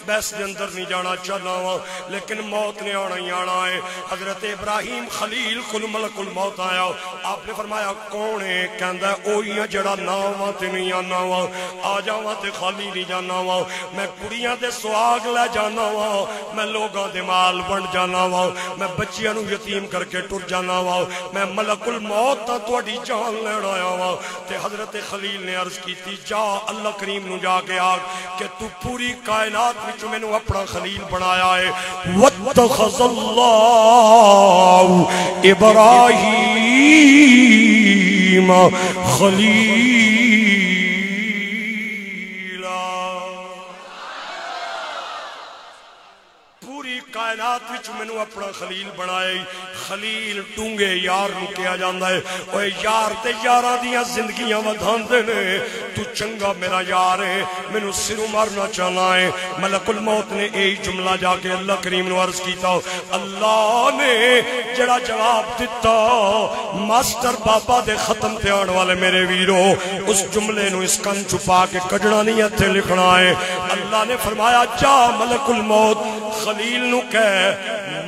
A: بحث دے اندر نہیں جانا چاہنا ہوں, لیکن موت نے آنا ہی آنا ہے. حضرت ابراہیم خلیل کل ملک الموت آیا, آپ نے فرمایا کون ہے؟ کہندا ہے اوہی جڑا ناواں تے نہیں آنا وا, آ جاواں تے خالی نہیں جانا وا. میں کڑیاں دے سواگ لے جانا وا, میں لوگاں دے مال بنڈ جانا وا, میں بچیاں نو یتیم کر کے ٹر جانا وا, میں ملک الموت تا تہاڈی جان لین آیا وا. تے حضرت خلیل نے عرض کیتی جا اللہ کریم نو جا کے آگ کہ تو پوری کائنات وچ مینوں اپنا خلیل بنایا ہے. واتخذ اللہ ابراہیم خلیلا. پوری کائنات وچ مینوں اپنا خلیل بنائے. خلیل ڈونگے یار نو کیا جاندا ہے, اوے یار تے یاراں دیاں زندگیاں ودھاندے نے, تو چنگا میرا یار ہے, مینوں سروں مارنا چاہنا ہے. ملک الموت نے یہی جملہ جا کے اللہ کریم نو عرض کیتا, اللہ نے جڑا جواب دیتا ماسٹر بابا دے ختم تے آن والے میرے ویرو, اس جملے نو اس کن چھپا کے کڈنا نہیں اتھے لکھنا ہے. اللہ نے فرمایا جا ملک الموت خلیل نو کہہ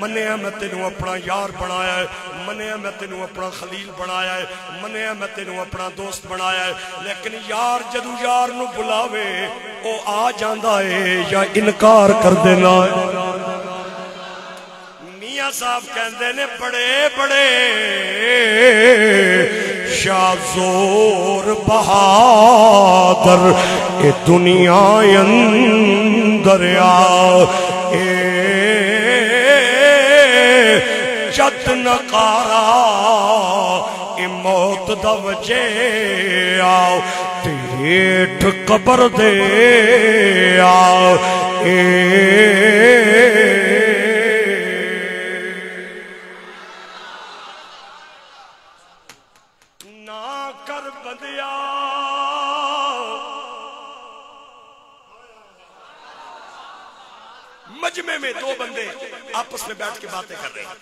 A: منیا میں تینوں اپنا یار بنایا ہے, منیا میں تینوں اپنا خلیل بنایا ہے, منیا میں تینوں اپنا دوست بنایا ہے. لیکن یار جدو یار نو بلاوے او آ جاندا ہے یا انکار کر دینا ہے. میاں صاحب کہندے نے بڑے بڑے شاہ زور بہادر اے دنیا اندر آ, جد نکارا اے موت دا وجہ آؤ, تیٹ قبر دے آؤ. نہ کر بندیا مجمع میں دو بندے آپس میں بیٹھ کے باتیں کر رہے ہیں،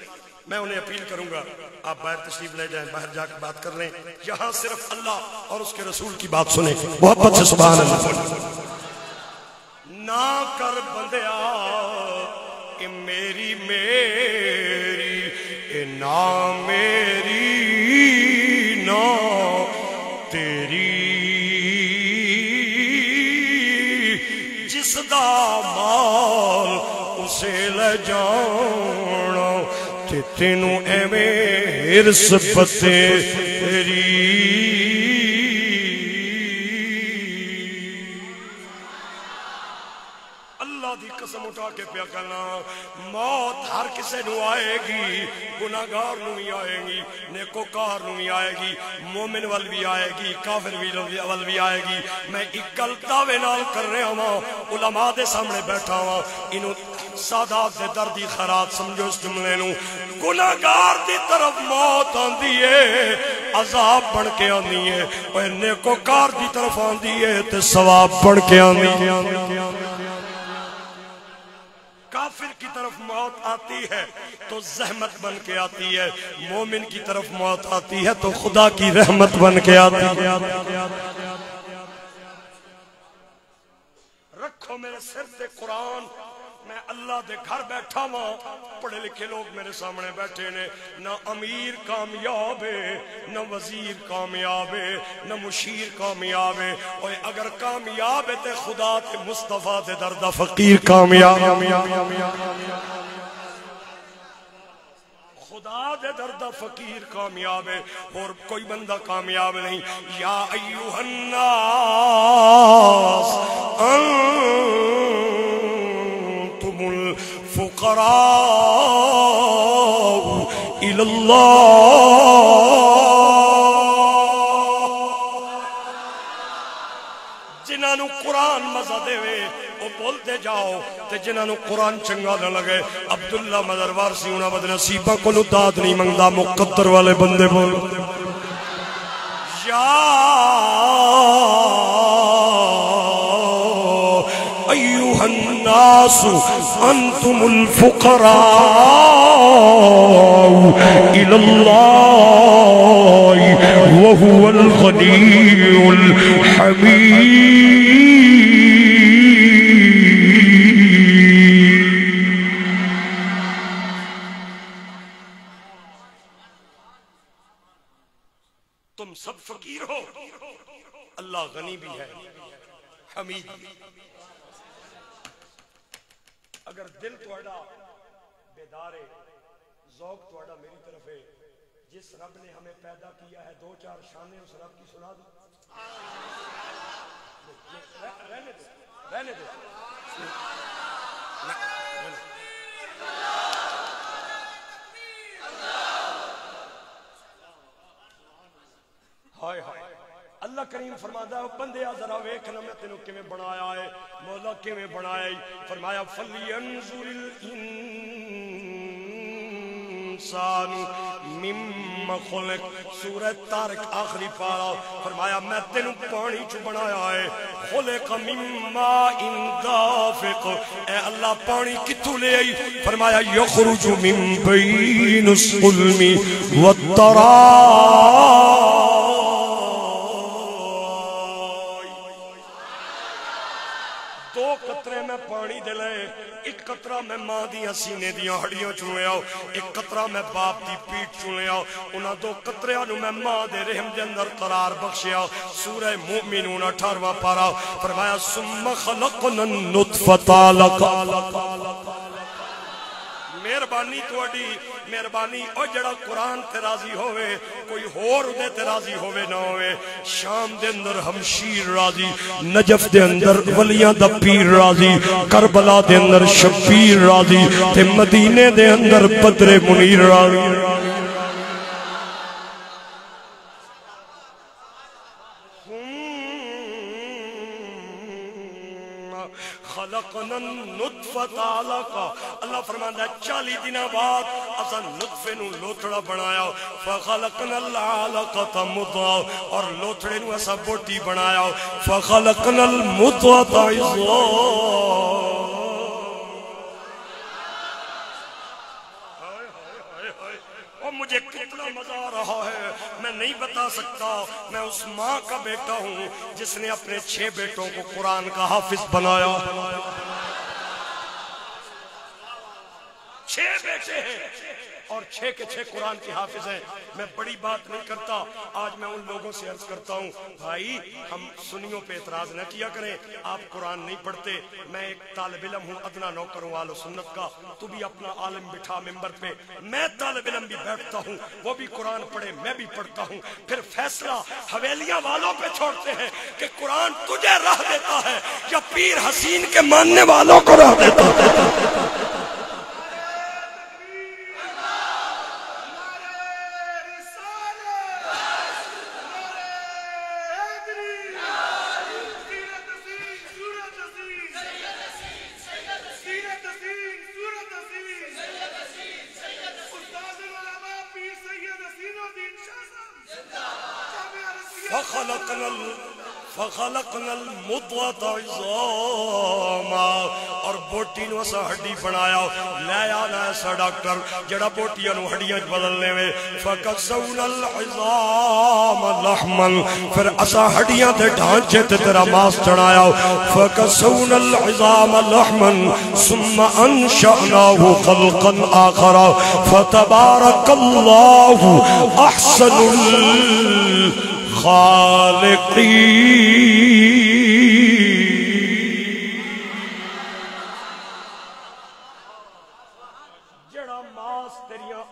A: میں انہیں اپیل کروں گا آپ باہر تشریف لے جائیں، باہر جا کے بات کر لیں، یہاں صرف اللہ اور اس کے رسول کی بات سنیں، محبت سے سبحان اللہ نہ کر بندیا اے میری میری اے نا میری نا تیری جس دا مال اسے لے جانا تے تینوں ایویں ہرس بتیری دی قسم اٹھا کے پیا کرنا موت ہر کسے نو آئے گی، گناہگار نو بھی آئے گی، نیکوکار نو بھی آئے گی، مومن وال بھی آئے گی، کافر وال بھی آئے گی۔ میں ایک گل دعوے نال کر رہا ہوں، علماء دے سامنے بیٹھا ہوں، انہوں سادات دے دردی خیرات سمجھو اس جملے نو، گناہگار دی طرف موت آندی ہے عذاب بن کے آندی ہے، اور نیکوکار دی طرف آندی ہے تے ثواب بن کے آندی ہے۔ کافر کی طرف موت آتی ہے تو زحمت بن کے آتی ہے، مومن کی طرف موت آتی ہے تو خدا کی رحمت بن کے آتی ہے۔ رکھو میرے سر تے قرآن، میں اللہ دے گھر بیٹھا ہوں، پڑھے لکھے لوگ میرے سامنے بیٹھے نے، نہ امیر کامیاب ہے، نہ وزیر کامیاب ہے، نہ مشیر کامیاب ہے، اور اگر کامیاب ہے تے خدا تے مصطفیٰ تے دردہ فقیر کامیاب، خدا دے دردہ فقیر کامیاب ہے، اور کوئی بندہ کامیاب نہیں۔ یا ایوہ الناس انتم الفقراء الی اللہ، جنہاں نو قرآن مزہ دے وے وہ بولتے جاؤ، تے جنہاں نو قرآن چنگا نہ لگے عبداللہ مدروار سی انہاں بد نصیبہ کو داد نہیں منگدا، مقدر والے بندے بول یا ایوہ الناس انتم الفقراء الی اللہ وهو الغنی الحمید۔ تم سب فقیر ہو، اللہ غنی بھی ہے، حمید بھی۔ اگر دل توڑا بیدارے، ذوق توڑا میری طرف ہے، جس رب نے ہمیں پیدا کیا ہے دو چار شانے اس رب کی سنا دو، رہنے دو رہنے دو، ہائے ہائے اللہ کریم فرماتا ہے بندے ذرا ویکھنا میں تینوں کیویں بنایا ہے، مولا کیویں بنایا ہے، فرمایا فَلْيَنْظُرِ الْإِنسَانُ مِمَّ خُلِقَ، سورہ طارق آخری پارہ، فرمایا میں تینوں پانی چ بنایا ہے، خُلِقَ مِن مَّاءٍ دَافِقٍ، اے اللہ پانی کتھوں لے آئی، فرمایا يَخْرُجُ مِن بَيْنِ الصُّلْبِ وَالتَّرَائِبِ، دو قطرے میں پانی دے لے، ایک قطرہ میں ماں دیاں سینے دیاں ہڈیاں چلے آؤ، ایک قطرہ میں باپ دی پیٹ چلے آؤ، انہاں دو قطریاں نو میں ماں دے رحم دے اندر قرار بخشیا۔ سورہ مومنون 18واں پارہ فرمایا ثم خلقنا النطفۃ علقۃ، مہربانی تواڈی مہربانی، او جڑا قرآن تے راضی ہوئے کوئی ہور دے تے راضی ہوئے نہ ہوئے، شام دے اندر ہمشیر راضی، نجف دے اندر ولیاں دا پیر راضی، کربلا دے اندر شبیر راضی، تے مدینے دے اندر بدر منیر راضی۔ خلقنا النطفۃ علقہ، اللہ فرماتا ہے 40 دنوں بعد اساں نطفے نو لوتھڑا بنایا، فخلقنا العلقۃ مضغہ، اور لوتھڑے نو اساں بوٹی بنایا، فخلقنا المضغۃ عظام، کتنا مزہ آ رہا ہے میں نہیں بتا سکتا. میں اس ماں کا بیٹا ہوں جس نے اپنے 6 بیٹوں کو قرآن کا حافظ بنایا. 6 بیٹے ہیں اور 6 کے 6 قرآن کے حافظ ہیں. میں بڑی بات نہیں کرتا. آج میں ان لوگوں سے عرض کرتا ہوں بھائی ہم سنیوں پہ اعتراض نہ کیا کریں. آپ قرآن نہیں پڑھتے. میں ایک طالب علم ہوں ادنا نوکروں والو سنت کا. تو بھی اپنا عالم بٹھا ممبر پہ. میں طالب علم بھی بیٹھتا ہوں وہ بھی قرآن پڑھے میں بھی پڑھتا ہوں. پھر فیصلہ حویلیاں والوں پہ چھوڑتے ہیں کہ قرآن تجھے راہ دیتا ہے یا پیر حسین کے ماننے والوں کو راہ دیتا ہے. فخلقنا المضغة عظاما اور بوٹی نو اسا ہڈی بنایا. لے آنا ایسا ڈاکٹر جڑا بوٹیاں نو ہڈیاں بدلنے میں. فکسونا العظام لحما پھر اسا ہڈیاں دے ڈھانچے تے تیرا ماس چڑھایا. فکسونا العظام لحما ثم انشأناه خلقا آخر فتبارك الله احسن خالقی. جڑا ماس تیریاں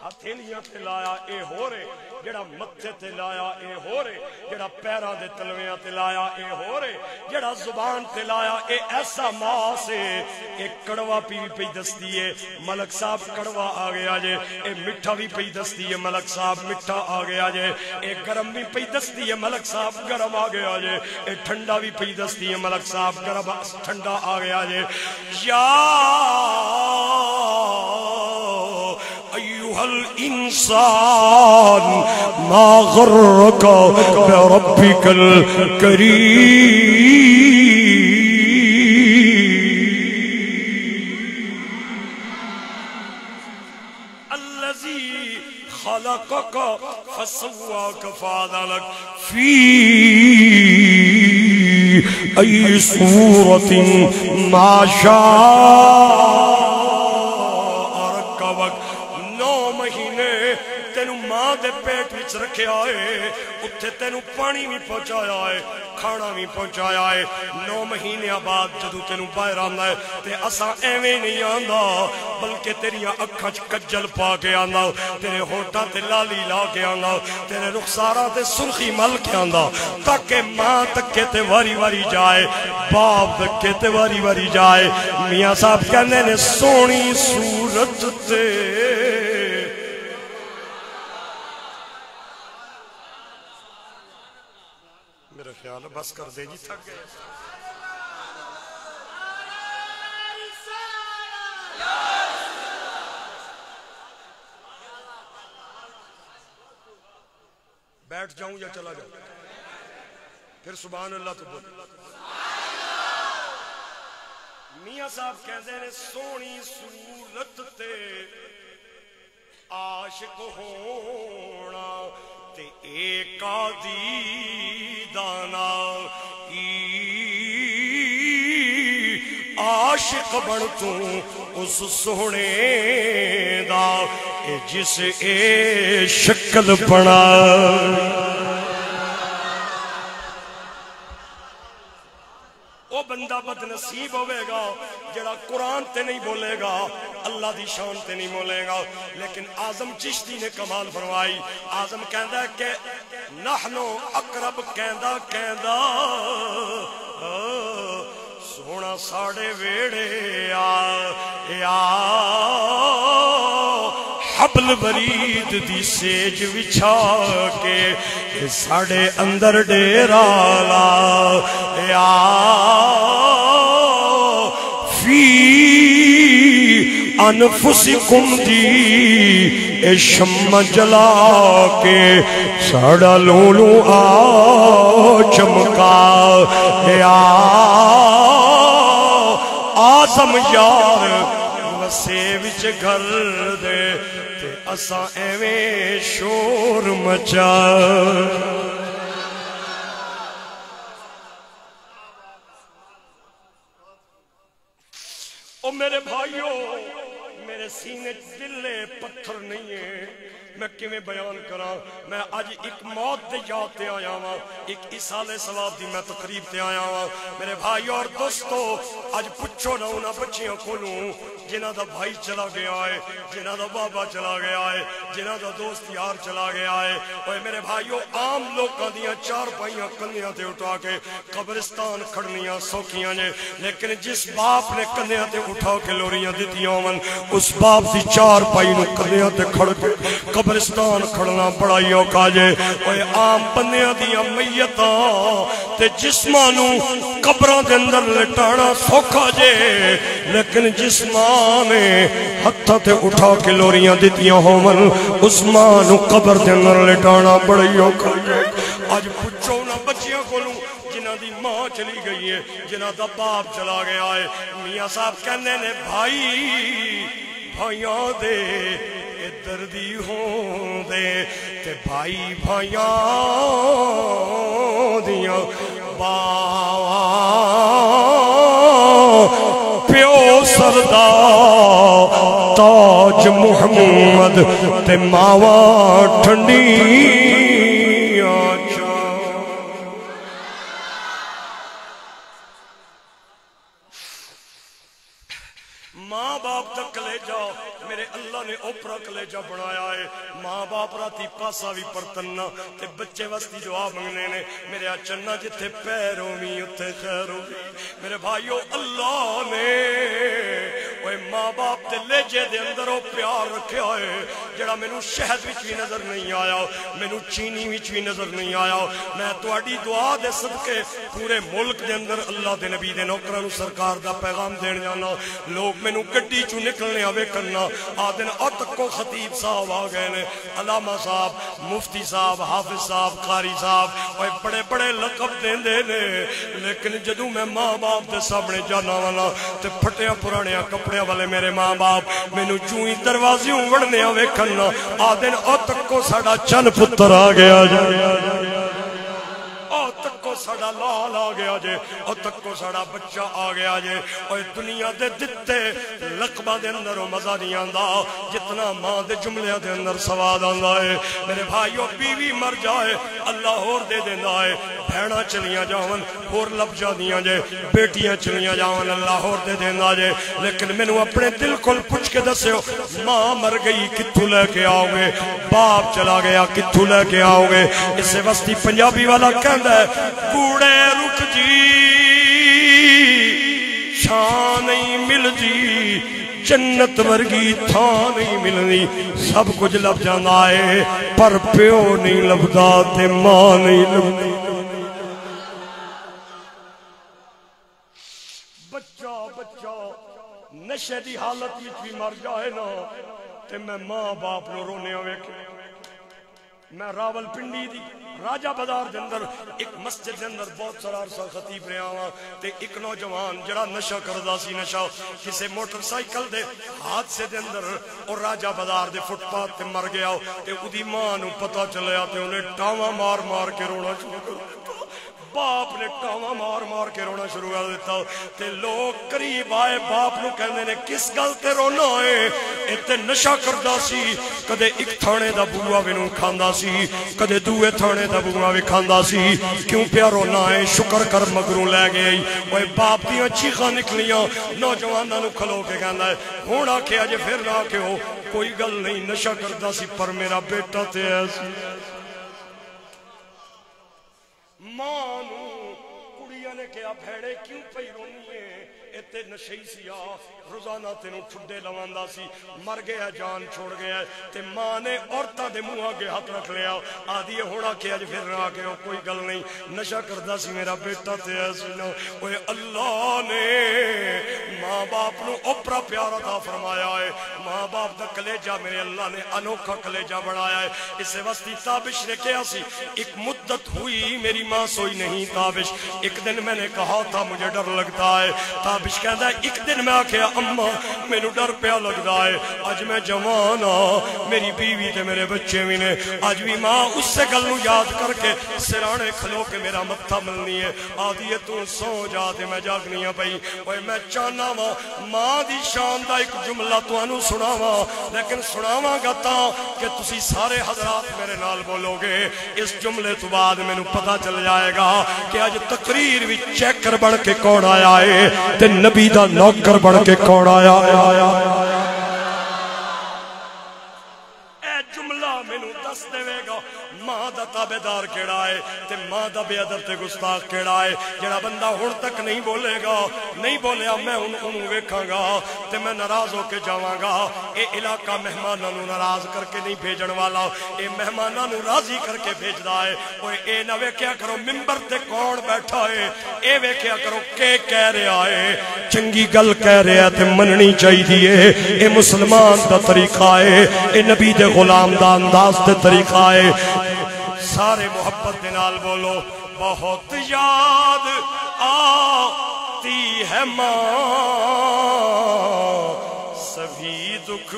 A: ہتھیلیاں تے لایا اے ہو رہے. جڑا متھے تے لایا اے ہو رہے. جڑا پیراں دے تلویاں تے لایا اے ہو رہے. جڑا زبان تے لایا اے ایسا ماس ہے. اے کڑوا پی پی دستی ہے ملک صاحب کڑوا آ گیا جے. اے مٹھا بھی پی دستی ہے ملک صاحب مٹھا آ گیا جے. اے گرم بھی پی دستی ہے ملک صاحب گرم آ گیا جے. اے ٹھنڈا بھی پی دستی ہے ملک صاحب گرم ٹھنڈا آ گیا جے. یا ایوہ الانسان ما غرک بربک الکریم الذی خلقک فسواک فعدلک فی ای صورت ما شاء. دے پیٹ وچ رکھیا ہے اتھے تینوں پانی بھی پہنچایا ہے کھانا بھی پہنچایا ہے. 9 مہینے بعد جدو تینوں باہر آندا ہے تے اساں ایویں نہیں آندا بلکہ تیریاں اکھاں وچ کجل پا کے آندا تیرے ہونٹاں تے لالی لا کے آندا تیرے رخساراں تے سرخی مل کے آندا تاکہ ماں تکے تے واری واری جائے باپ تکے تے واری واری جائے. میاں صاحب کہندے نے سونی صورت تے میرا خیال ہے بس کر دے جی تھک گئے. بیٹھ جاؤں یا چلا جاؤں پھر سبحان اللہ تو بول. میاں صاحب کہتے ہیں سونی صورت تے عاشق ہونا تے ایک آدھی دانا عاشق بن تو اس سونے دا جس اے شکل بنا. وہ بندہ بد نصیب ہوئے گا جڑا قرآن تے نہیں بولے گا اللہ دی شان تے نہیں بولے گا. لیکن اعظم چشتی نے کمال فرمائی. اعظم کہندا ہے کہ نحنو اقرب کہندا سونا ساڑے ویڑے آ حبل برید دی سیج وچھا کے ساڑے اندر ڈیرا لا یا فی انفسکم دی اے شمع جلا کے ساڑا لولو آ چمکا یا آزم یار پاسے وچ گھر دے تے اساں ایویں شور مچا او میرے بھائیو میرے سینے دلے پتھر نہیں ہے میں کیویں بیان کراں میں آج ایک موت دے یاد تے آیا ہاں ایک ایصال ثواب دی میں تقریب تے آیا ہاں میرے بھائیو اور دوستو آج پوچھو نہ انہاں بچیاں کولوں جنہاں دا بھائی چلا گیا ہے جنہاں دا بابا چلا گیا ہے جنہاں دا دوست یار چلا گیا ہے اوے میرے بھائیو عام لوکاں دیاں چار پائیاں کندیاں تے اٹھا کے قبرستان کھڑنیاں سوکھیاں نے لیکن جس باپ نے کندیاں تے اٹھا کے لوریاں دتیاں ہون اس باپ دی چار پائی نو کندیاں تے کھڑ کے قبرستان کھڑنا بڑا ہی اوکھا جے اوے عام بندیاں دیاں میتاں تے جسماں نو قبراں دے اندر لٹانا سوکھا جے لیکن جس ماں نے ہتھاں تے اٹھا کے لوریاں دتیاں ہون اس ماں نو قبر دے اندر لٹانا بڑا ہی اوکھا جے اج پوچھو نہ بچیاں کولوں جنہاں دی ماں چلی گئی ہے جنہاں دا باپ چلا گیا ہے میاں صاحب کہنے نے بھائی بھائیاں دے دردی ہوں دے تے بھائی بھائیاں دیاں پیو سردار تاج محمد تے ماواں ٹھنڈی ماں باپ تک کلیجہ میرے اللہ نے اوپرا کلیجہ بنایا ہے ماں باپ راتی پاسا بھی پرتننا تے بچے وستی دعا منگنے نے میرے چنہ جتھے پیروں میں اتھے خیروں میں میرے بھائیو اللہ نے اوے ماں باپ تے لیجے دے اندر او پیار رکھیا ہے جڑا میں نو شہد وچ بھی نظر نہیں آیا میں نو چینی وچ بھی نظر نہیں آیا میں تواڈی دعا دے صدقے پورے ملک دے اندر اللہ دے نبی دے نوکراں نو سرکار دا پیغام دین جانا لوگ میں نو گڈی چوں نکلنے آوے کرنا آدن اتکو خطیب صاحب آ گئے نے علامہ صاحب مفتی صاحب حافظ صاحب قاری صاحب اور بڑے بڑے لقب دین دے نے لیکن جدوں میں ماں باپ دے سامنے جانا والا تے پھٹیاں پرانیاں کپڑیاں والے میرے ماں باپ مینوں چوں ہی دروازیوں وڑنے آوے کرنا آدن اتکو ساڈا چن پتر آ گیا ساڑا لال آ گیا جے اور تکو ساڑا بچہ آ گیا جے اور دنیا دے دتے لقبہ دے اندر و مزہ نہیں آندا جتنا ماں دے جملے دے اندر سواد آندا ہے میرے بھائیو بیوی مر جائے اللہ اور دے دینا ہے بھیڑا چلیاں جاون اور لب جا دیاں جے بیٹیاں چلیاں جاون اللہ اور دے دینا جے لیکن میں نے اپنے دل کو پوچھ کے دسے ہو ماں مر گئی کتھو لے کے آؤ گے باپ چلا گیا کتھو لے کے آؤ گے اس سے وسطی پنجابی والا کہندا ہے کوڑے رک جی شان نہیں مل جی جنت ورگی تھا نہیں ملنی سب کچھ لب جانا ہے پر پیو نہیں لبدا تے ماں نہیں لبدی بچہ نشے دی حالت وچ بھی مر جائے نا تے میں ماں باپ نو رونے ویکھے میں راول پنڈی دی راجہ بازار دے اندر ایک مسجد دے اندر بہت سارا عرصہ خطیب رہا ہاں تے ایک نوجوان جڑا نشہ کردا سی نشہ کسے موٹر سائیکل دے حادثے دے اندر اور راجہ بازار دے فٹ پاتھ تے مر گیا تے اودی ماں نو پتہ چلیا تے انہیں ٹاواں مار مار کے رونا شروع کر دتا باپ نے ٹاواں مار مار کے رونا شروع کر دیتا تے لوگ قریب آئے باپ نو کہنے نے کس گل تے رونا ہے اتے نشہ کردا سی کدے ایک تھانے دا بوا بھی نو کھاندا سی کدے دوے تھانے دا بوا بھی کھاندا سی کیوں پیا رونا ہے شکر کر مگروں لے گئی اوے باپ دیاں چیخاں نکلیاں نوجواناں نو کھلو کے کہندا ہے ہن آکھیا جے پھر نہ کہو کوئی گل نہیں نشہ کردا سی پر میرا بیٹا تے ایسی ماں نو کڑیاں نے کہا بھیڑے کیوں پئی رونی ہے اتے نشئی سیا روزانہ تینوں ٹھڈے لواندا سی مر گیا جان چھوڑ گیا تے ماں نے عورتاں دے منہ اگے ہاتھ رکھ لیا آدھی ہونا کہ اج پھر نہ کہ کوئی گل نہیں نشہ کردا سی میرا بیٹا تے ایسی نہ اوے اللہ نے ماں باپ نو اوپرا پیار عطا فرمایا ہے ماں باپ دا کلیجہ میرے اللہ نے انوکھا کلیجہ بنایا ہے اس واسطے تابش نے کہا سی ایک مدت ہوئی میری ماں سوئی نہیں. تابش ایک دن میں نے کہا تھا مجھے ڈر لگتا ہے. تابش کہتا ہے ایک دن میں آکھیا اماں میں نو ڈر پیا لگتا ہے. آج میں جوان ہاں, میری بیوی تے میرے بچے بھی نے. آج بھی ماں اس سے گل نو یاد کر کے سرانے کھلو کے میرا متھا ملنی ہے. آدھی ہے تو سو جا تے میں جاگنی ہے پئی. اوے میں چاہنا وا ماں دی شان دا ایک جملہ تانوں سناواں, لیکن سناواں گا تاں کہ تسی سارے حضرات میرے نال بولو گے. اس جملے تو بعد مینوں پتہ چل جائے گا کہ اج تقریر وچ چیکر بن کے کون آیا ہے تے نبی دا نوکر بن کے کون آیا ہے. اے جملہ مینوں دس دے گا ماں دا تابعدار کیڑا ہے تے ماں دا بے ادب تے گستاخ کیڑا ہے. جڑا بندہ ہن تک نہیں بولے گا, نہیں بولیا, میں انہوں ویکھاں گا تے میں ناراض ہو کے جاواں گا. اے علاقہ مہماناں نوں ناراض کر کے نہیں بھیجن والا, اے مہماناں نوں راضی کر کے بھیجدا ہے. اوے اے نہ ویکھیا کرو ممبر تے کون بیٹھا ہے, اے ویکھیا کرو کہ کہہ رہا ہے. چنگی گل کہہ رہا تے مننی چاہیے. اے مسلمان دا طریقہ ہے, اے نبی دے غلام دا انداز تے طریقہ ہے. سارے محبت دے نال بولو بہت یاد آتی ہے ماں, سبھی دکھ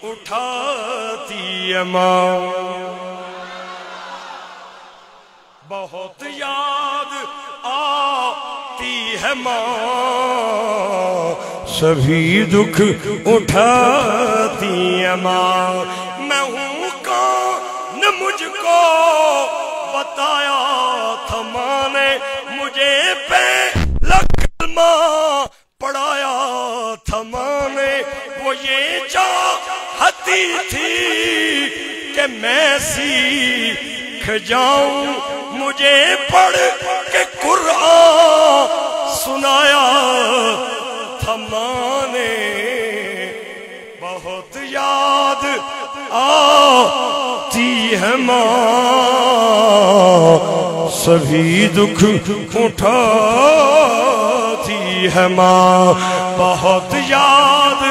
A: اٹھاتی ہے ماں. بہت یاد آتی ہے ماں, سبھی دکھ اٹھاتی ہے ماں. میں ہوں کون مجھ کو بتایا تھا ماں نے, مجھے پہلا کلمہ پڑھایا تھا ماں نے. وہ یہ چاہتی تھی کہ میں سیکھ جاؤں, مجھے پڑھ کے قرآن سنایا تھا ماں نے. بہت یاد آتی ہے ماں, سبھی دکھ اٹھاتی ہے ماں. بہت یاد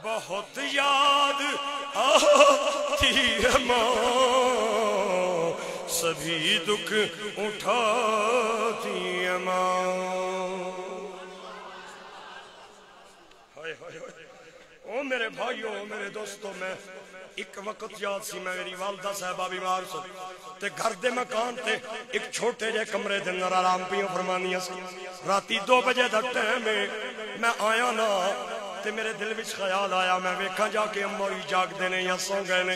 A: بہت یاد آتی ہے ماں, سبھی دکھ اٹھاتی ہے ماں. او میرے بھائیوں, میرے دوستوں, میں ایک وقت یاد سی میں میری والدہ صاحبہ بیمار سی تے گھر دے مکان تے ایک چھوٹے جے کمرے دے اندر آرام پیوں فرمانیاں سی. راتی 2 بجے دا ٹائم میں آیا نا تے میرے دل وچ خیال آیا میں ویکھاں جا کے اماں بھی جاگ دے نے یا سو گئے نے.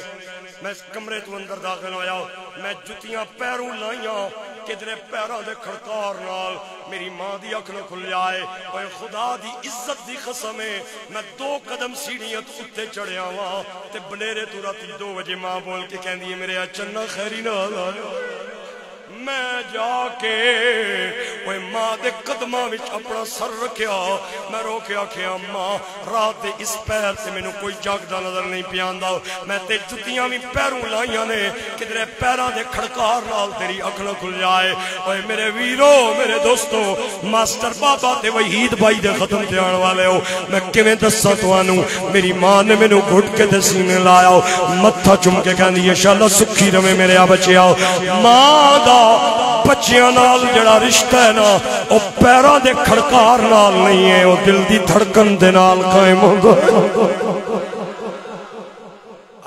A: میں اس کمرے تو اندر داخل ہویا, میں جتیاں پیروں لائیاں, کدھرے پیراں دے کھڑکار نال میری ماں دی اکھ نہ کھل جائے. اوے خدا دی عزت دی قسم ہے میں 2 قدم سیڑھیاں تو اتے چڑھیا ہوا تے بنیرے تو راتی 2 بجے ماں بول کے کہندی ہے میرے چنا خیری نال آیا. میں جا کے اوے ماں دے قدماں وچ اپنا سر رکھیا, میں رو کے آکھیا ماں رات دے اس پیر تے مینوں کوئی جاگدا نظر نہیں پیاندا. میں تے جتیاں بھی پیروں لائیاں نے, کدھرے پیراں دے کھڑکار نال تیری اکھ نہ کھل جائے. اوے میرے ویرو, میرے دوستو, ماسٹر بابا تے وحید بھائی دے ختم تے آن والے ہو, میں کیویں دساں تانوں. میری ماں نے مینوں گھٹ کے تے سینے لایا, متھا چوم کے کہندی انشاءاللہ سکھی رہے میرے بچیا. ماں دا بچیاں نال جڑا رشتہ ہے نا او پیراں دے کھڑکار نال نہیں ہے, او دل دی دھڑکن دے نال قائم ہوندا.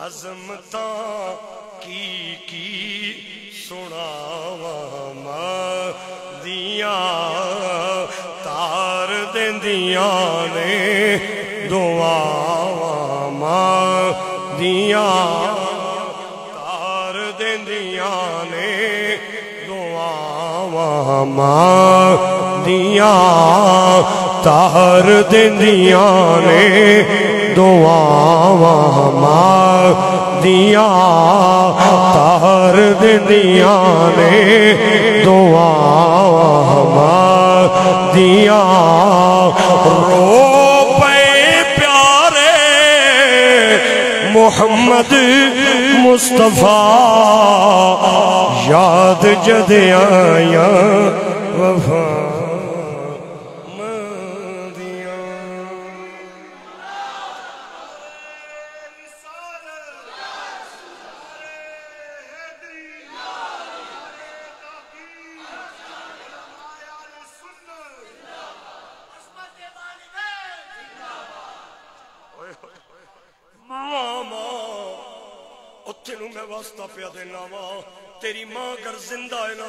A: عظمتاں کی سناواں ماں دیاں تار دیندیاں نے دعاواں ماں دیاں تار دیندیاں نے ماں دیاں تار دیندیاں نے دعاواں ماں دیاں تار دیندیاں نے دعاواں ماں دیاں. رو پے پیارے محمد مصطفیٰ یاد جد آیا وفا تینوں میں واسطہ پیا دینا وا، تیری ماں اگر زندہ ہے نا،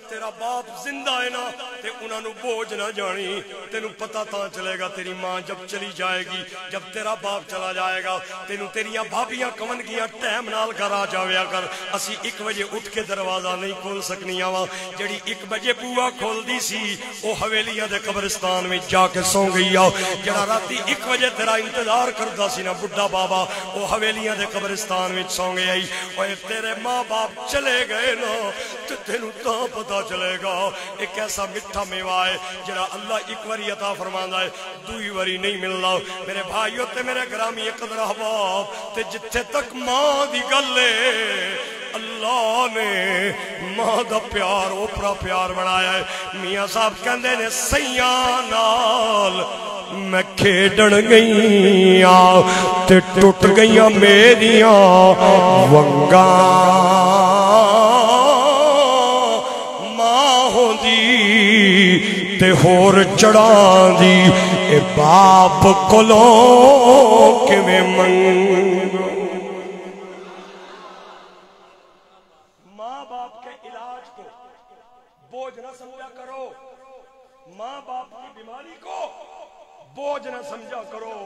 A: تیرا باپ زندہ ہے نا، تے انہاں نو بوجھ نہ جانی۔ تینوں پتہ تاں چلے گا تیری ماں جب چلی جائے گی، جب تیرا باپ چلا جائے گا، تینوں تیریاں بھابیاں کون گیاں ٹائم نال گھر آ جاویا کر۔ اسی 1 بجے اٹھ کے دروازہ نہیں کھول سکنیاں وا، جڑی 1 بجے بوا کھول دی سی او حویلیاں دے قبرستان میں جا کے سو گئی آ۔ جڑا راتی 1 بجے تیرا انتظار کردا سی نا بڈھا بابا، او حویلیاں دے قبرستان میں سو گیا۔ اوے تیرے ماں باپ چلے گئے نا تے تینوں تاں پتہ چلے گا ایک ایسا میٹھا میوہ ہے جڑا اللہ 1 واری عطا فرماندا ہے، 2 واری نہیں ملدا۔ میرے بھائیو تے میرے گرامی قدر احباب، تے جتھے تک ماں دی گل ہے، اللہ نے ماں دا پیار اوپرا پیار بنایا ہے۔ میاں صاحب کہندے نے سیاں نال میں کھیڈن گئیاں تے ٹوٹ گئیاں میریاں ونگاں، ماں ہوندی تے ہور چڑھاں دی اے باپ کولوں کیویں منگ۔ ماں باپ کے علاج کو بوجھ نہ سمجھا کرو، ماں باپ کی بیماری کو بوجھ نہ سمجھا کرو،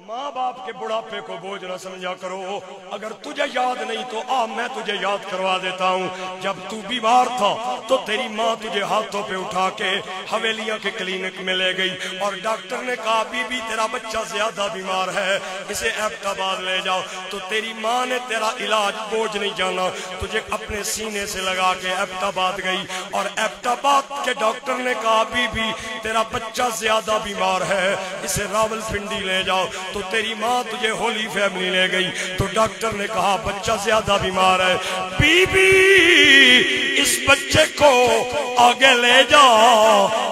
A: ماں باپ کے بڑھاپے کو بوجھ نہ سمجھا کرو۔ اگر تجھے یاد نہیں تو میں تجھے یاد کروا دیتا ہوں۔ جب تو بیمار تھا تو تیری ماں تجھے ہاتھوں پہ اٹھا کے حویلیاں کے کلینک میں لے گئی اور ڈاکٹر نے کہا بی بی تیرا بچہ زیادہ بیمار ہے، اسے ایبٹ آباد لے جاؤ۔ تو تیری ماں نے تیرا علاج بوجھ نہیں جانا، تجھے اپنے سینے سے لگا کے ایبٹ آباد گئی اور ایبٹ آباد کے ڈاکٹر نے کہا بی بی تیرا بچہ زیادہ بیمار ہے، اسے راول پنڈی لے جاؤ۔ تو تیری ماں تجھے ہولی فیملی لے گئی تو ڈاکٹر نے کہا بچہ زیادہ بیمار ہے، بی بی اس بچے کو آگے لے جا۔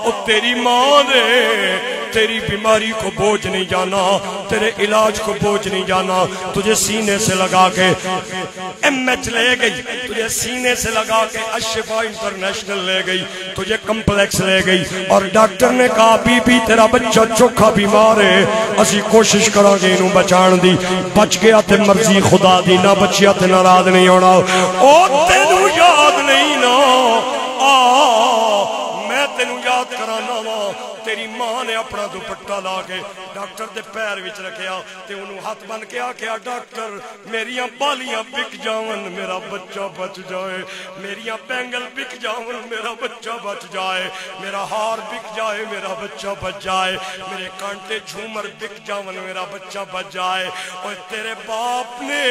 A: اور تیری ماں نے تیری بیماری کو بوجھ نہیں جانا، تیرے علاج کو بوجھ نہیں جانا، تجھے سینے سے لگا کے ایم ایچ لے گئی، تجھے سینے سے لگا کے الشفا انٹرنیشنل لے گئی، تجھے کمپلیکس لے گئی اور ڈاکٹر نے کہا بی بی تیرا بچہ چوکھا بیمار ہے، اسی کوشش کرا گے انہوں بچان دی، بچ گیا تے مرضی خدا دی، نہ بچیا تے ناراض نہیں ہونا۔ او تینوں یاد نہیں نا، میں تینوں یاد کرانا وا، تیری ماں نے اپنا دوپٹہ لا کے ڈاکٹر دے پیر وچ رکھیا تے انہوں ہاتھ بن کے آکھیا ڈاکٹر میریاں بالیاں بک جاون میرا بچہ بچ جائے، میریاں بینگل بک جاون میرا بچہ بچ جائے، میرا ہار بک جائے میرا بچہ بچ جائے، میرے کانٹے جھومر بک جاون میرا بچہ بچ جائے۔ اور تیرے باپ نے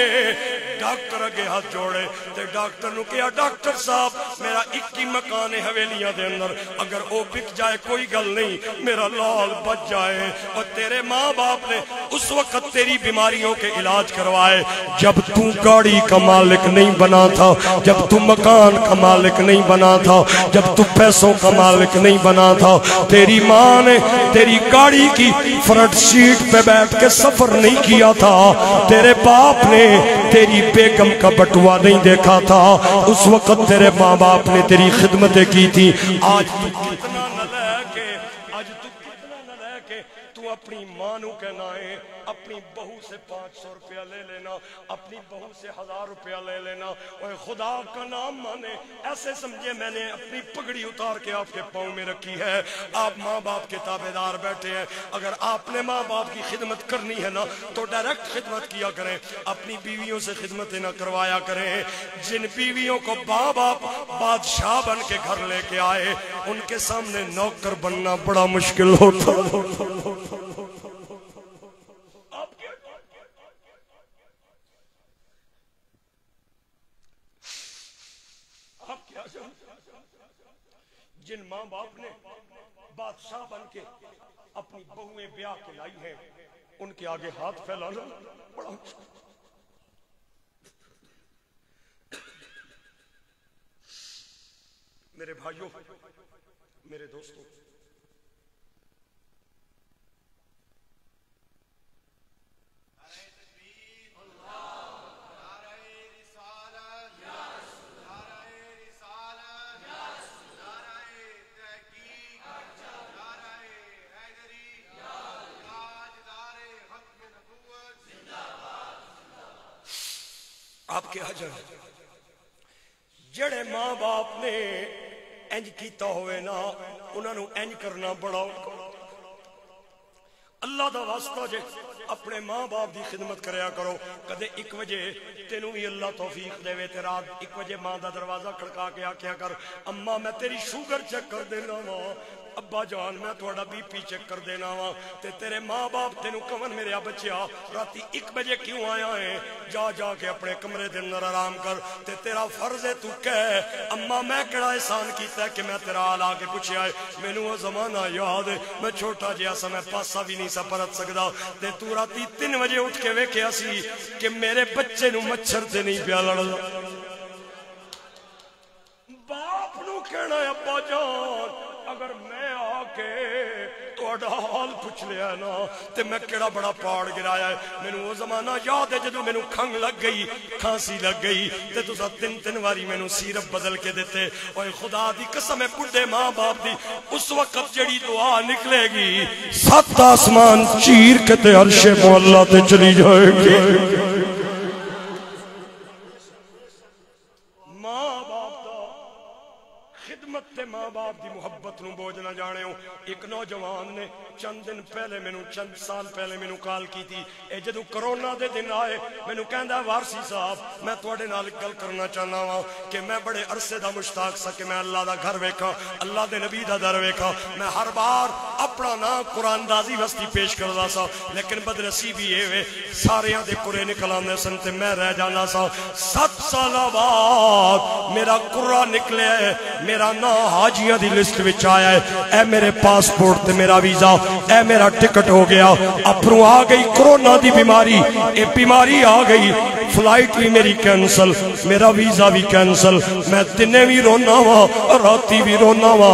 A: ڈاکٹر اگے ہاتھ جوڑے تے ڈاکٹر نو کہا ڈاکٹر صاحب میرا 21 مکان حویلیاں دے اندر، اگر او بک جائے کوئی گل نہیں، میرا لال بچ جائے۔ اور تیرے ماں باپ نے اس وقت تیری بیماریوں کے علاج کروائے جب تو گاڑی کا مالک نہیں بنا تھا، جب تو مکان کا مالک نہیں بنا تھا، جب تو پیسوں کا مالک نہیں بنا تھا۔ تیری ماں نے تیری گاڑی کی فرنٹ سیٹ پہ بیٹھ کے سفر نہیں کیا تھا، تیرے باپ نے تیری بیگم کا بٹوا نہیں دیکھا تھا، اس وقت تیرے ماں باپ نے تیری خدمتیں کی تھی۔ آج تو کتنا نہ لے کے، آج تو کتنا نہ لے کے تو اپنی ماں نو کہنا ہے اپنی بہو سے 500 روپیہ لے لینا، اپنی بہو سے 1000 روپیہ لے لینا، اور خدا کا نام مانے ایسے سمجھے میں نے اپنی پگڑی اتار کے آپ کے پاؤں میں رکھی ہے۔ آپ ماں باپ کے تابعدار بیٹھے ہیں، اگر آپ نے ماں باپ کی خدمت کرنی ہے نا تو ڈائریکٹ خدمت کیا کریں، اپنی بیویوں سے خدمتیں نہ کروایا کریں۔ جن بیویوں کو ماں باپ بادشاہ بن کے گھر لے کے آئے ان کے سامنے نوکر بننا بڑا مشکل ہوتا۔ جن ماں باپ نے بادشاہ بن کے اپنی بہویں بیاہ کے لائی ہیں ان کے آگے ہاتھ پھیلانا بڑا مشکل۔ میرے بھائیوں، میرے دوستوں، آپ کے اجر جڑے ماں باپ نے انج کیتا ہوئے نا انہاں نو انج کرنا بڑا اللہ دا واسطہ جے اپنے ماں باپ دی خدمت کریا کرو. کدے 1 بجے تینوں بھی اللہ توفیق دے وے تے رات 1 بجے ماں دا دروازہ کھڑکا کے آکھیا کر اماں میں تیری شوگر چیک کر دینا وا, ابا جان میں تھوڑا بی پی چیک کر دینا وا. تے تیرے ماں باپ تینوں کون میرے بچیا راتی 1 بجے کیوں آیا ہے, جا جا کے اپنے کمرے دے اندر آرام کر. تے تیرا فرض ہے تو کہے اماں میں کیڑا احسان کیتا ہے کہ میں تیرا حال آ کے پوچھیا ہے. مینوں وہ زمانہ یاد ہے میں چھوٹا جہا سا, میں پاسا بھی نہیں سا پرت سکدا. تے تو راتی 3 بجے اٹھ کے ویکھیا سی کہ میرے بچے نو مچھر تے نہیں پیا لڑدا. باپ نو کہنا ہے ابا جان اگر میں آ کے تہاڈا حال پوچھ لیا نا تے میں کیڑا بڑا پاڑ گرایا ہے. مینوں وہ زمانہ یاد ہے جدوں مینوں کھنگ لگ گئی, کھانسی لگ گئی تے تساں 3 واری مینوں سیرپ بدل کے دیتے. اوے خدا دی قسم ہے بڈھے ماں باپ دی اس وقت جڑی دعا نکلے گی 7 آسمان چیر کے تے عرش مولا تے چلی جائے گی. ماں باپ دی محبت نو بوجھ نہ جانے ہوں. ایک نوجوان نے چند دن پہلے مینوں چند سال پہلے مینوں کال کی تھی. اے جدو کرونا دے دن آئے مینوں کہندا وارسی صاحب میں تواڈے نال گل کرنا چاہنا وا کہ میں بڑے عرصے دا مشتاق سا کہ میں اللہ دا گھر ویکھاں, اللہ دے نبی دا در ویکھاں. میں ہر بار اپنا نام قرآن دازی وستی پیش کردا سا لیکن بدنصیبی اے وے ساریاں دے قرے نکل آندے سن تے میں رہ جانا سا. 7 سال بعد میرا قرآن نکلے, میرا نام حاجیاں دی لسٹ وچ آیا ہے. اے میرے پاسپورٹ تے میرا ویزا, اے میرا ٹکٹ ہو گیا. اپروں آ گئی کرونا دی بیماری, اے بیماری آ گئی, فلائٹ بھی میری کینسل, میرا ویزا بھی کینسل. میں دنے بھی رونا وا راتی بھی رونا وا.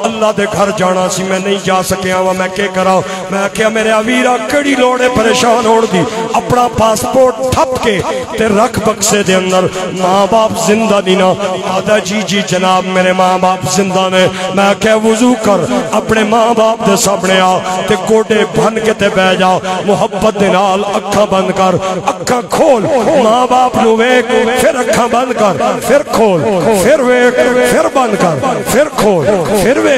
A: اللہ دے گھر جانا سی میں نہیں جا سکیا وا. میں کہ کراں, میں کہیا میرے ویرا کیڑی لوڑ ہے پریشان ہون دی. اپنا پاسپورٹ تھپ کے تے رکھ بکسے دے اندر. ماں باپ زندہ دینا آدھا جی جی جناب میرے ماں باپ زندہ نے. میں کہ وضو کر اپنے ماں باپ دے سامنے آ تے گوڈے بن کے تے بہ جا. محبت دے نال اکھاں بند کر, اکھاں کھول, ماں باپ نو ویکھ پھر اکھاں بند کر, پھر کھول, پھر ویکھ پھر بند کر, پھر کھول, پھر ویکھ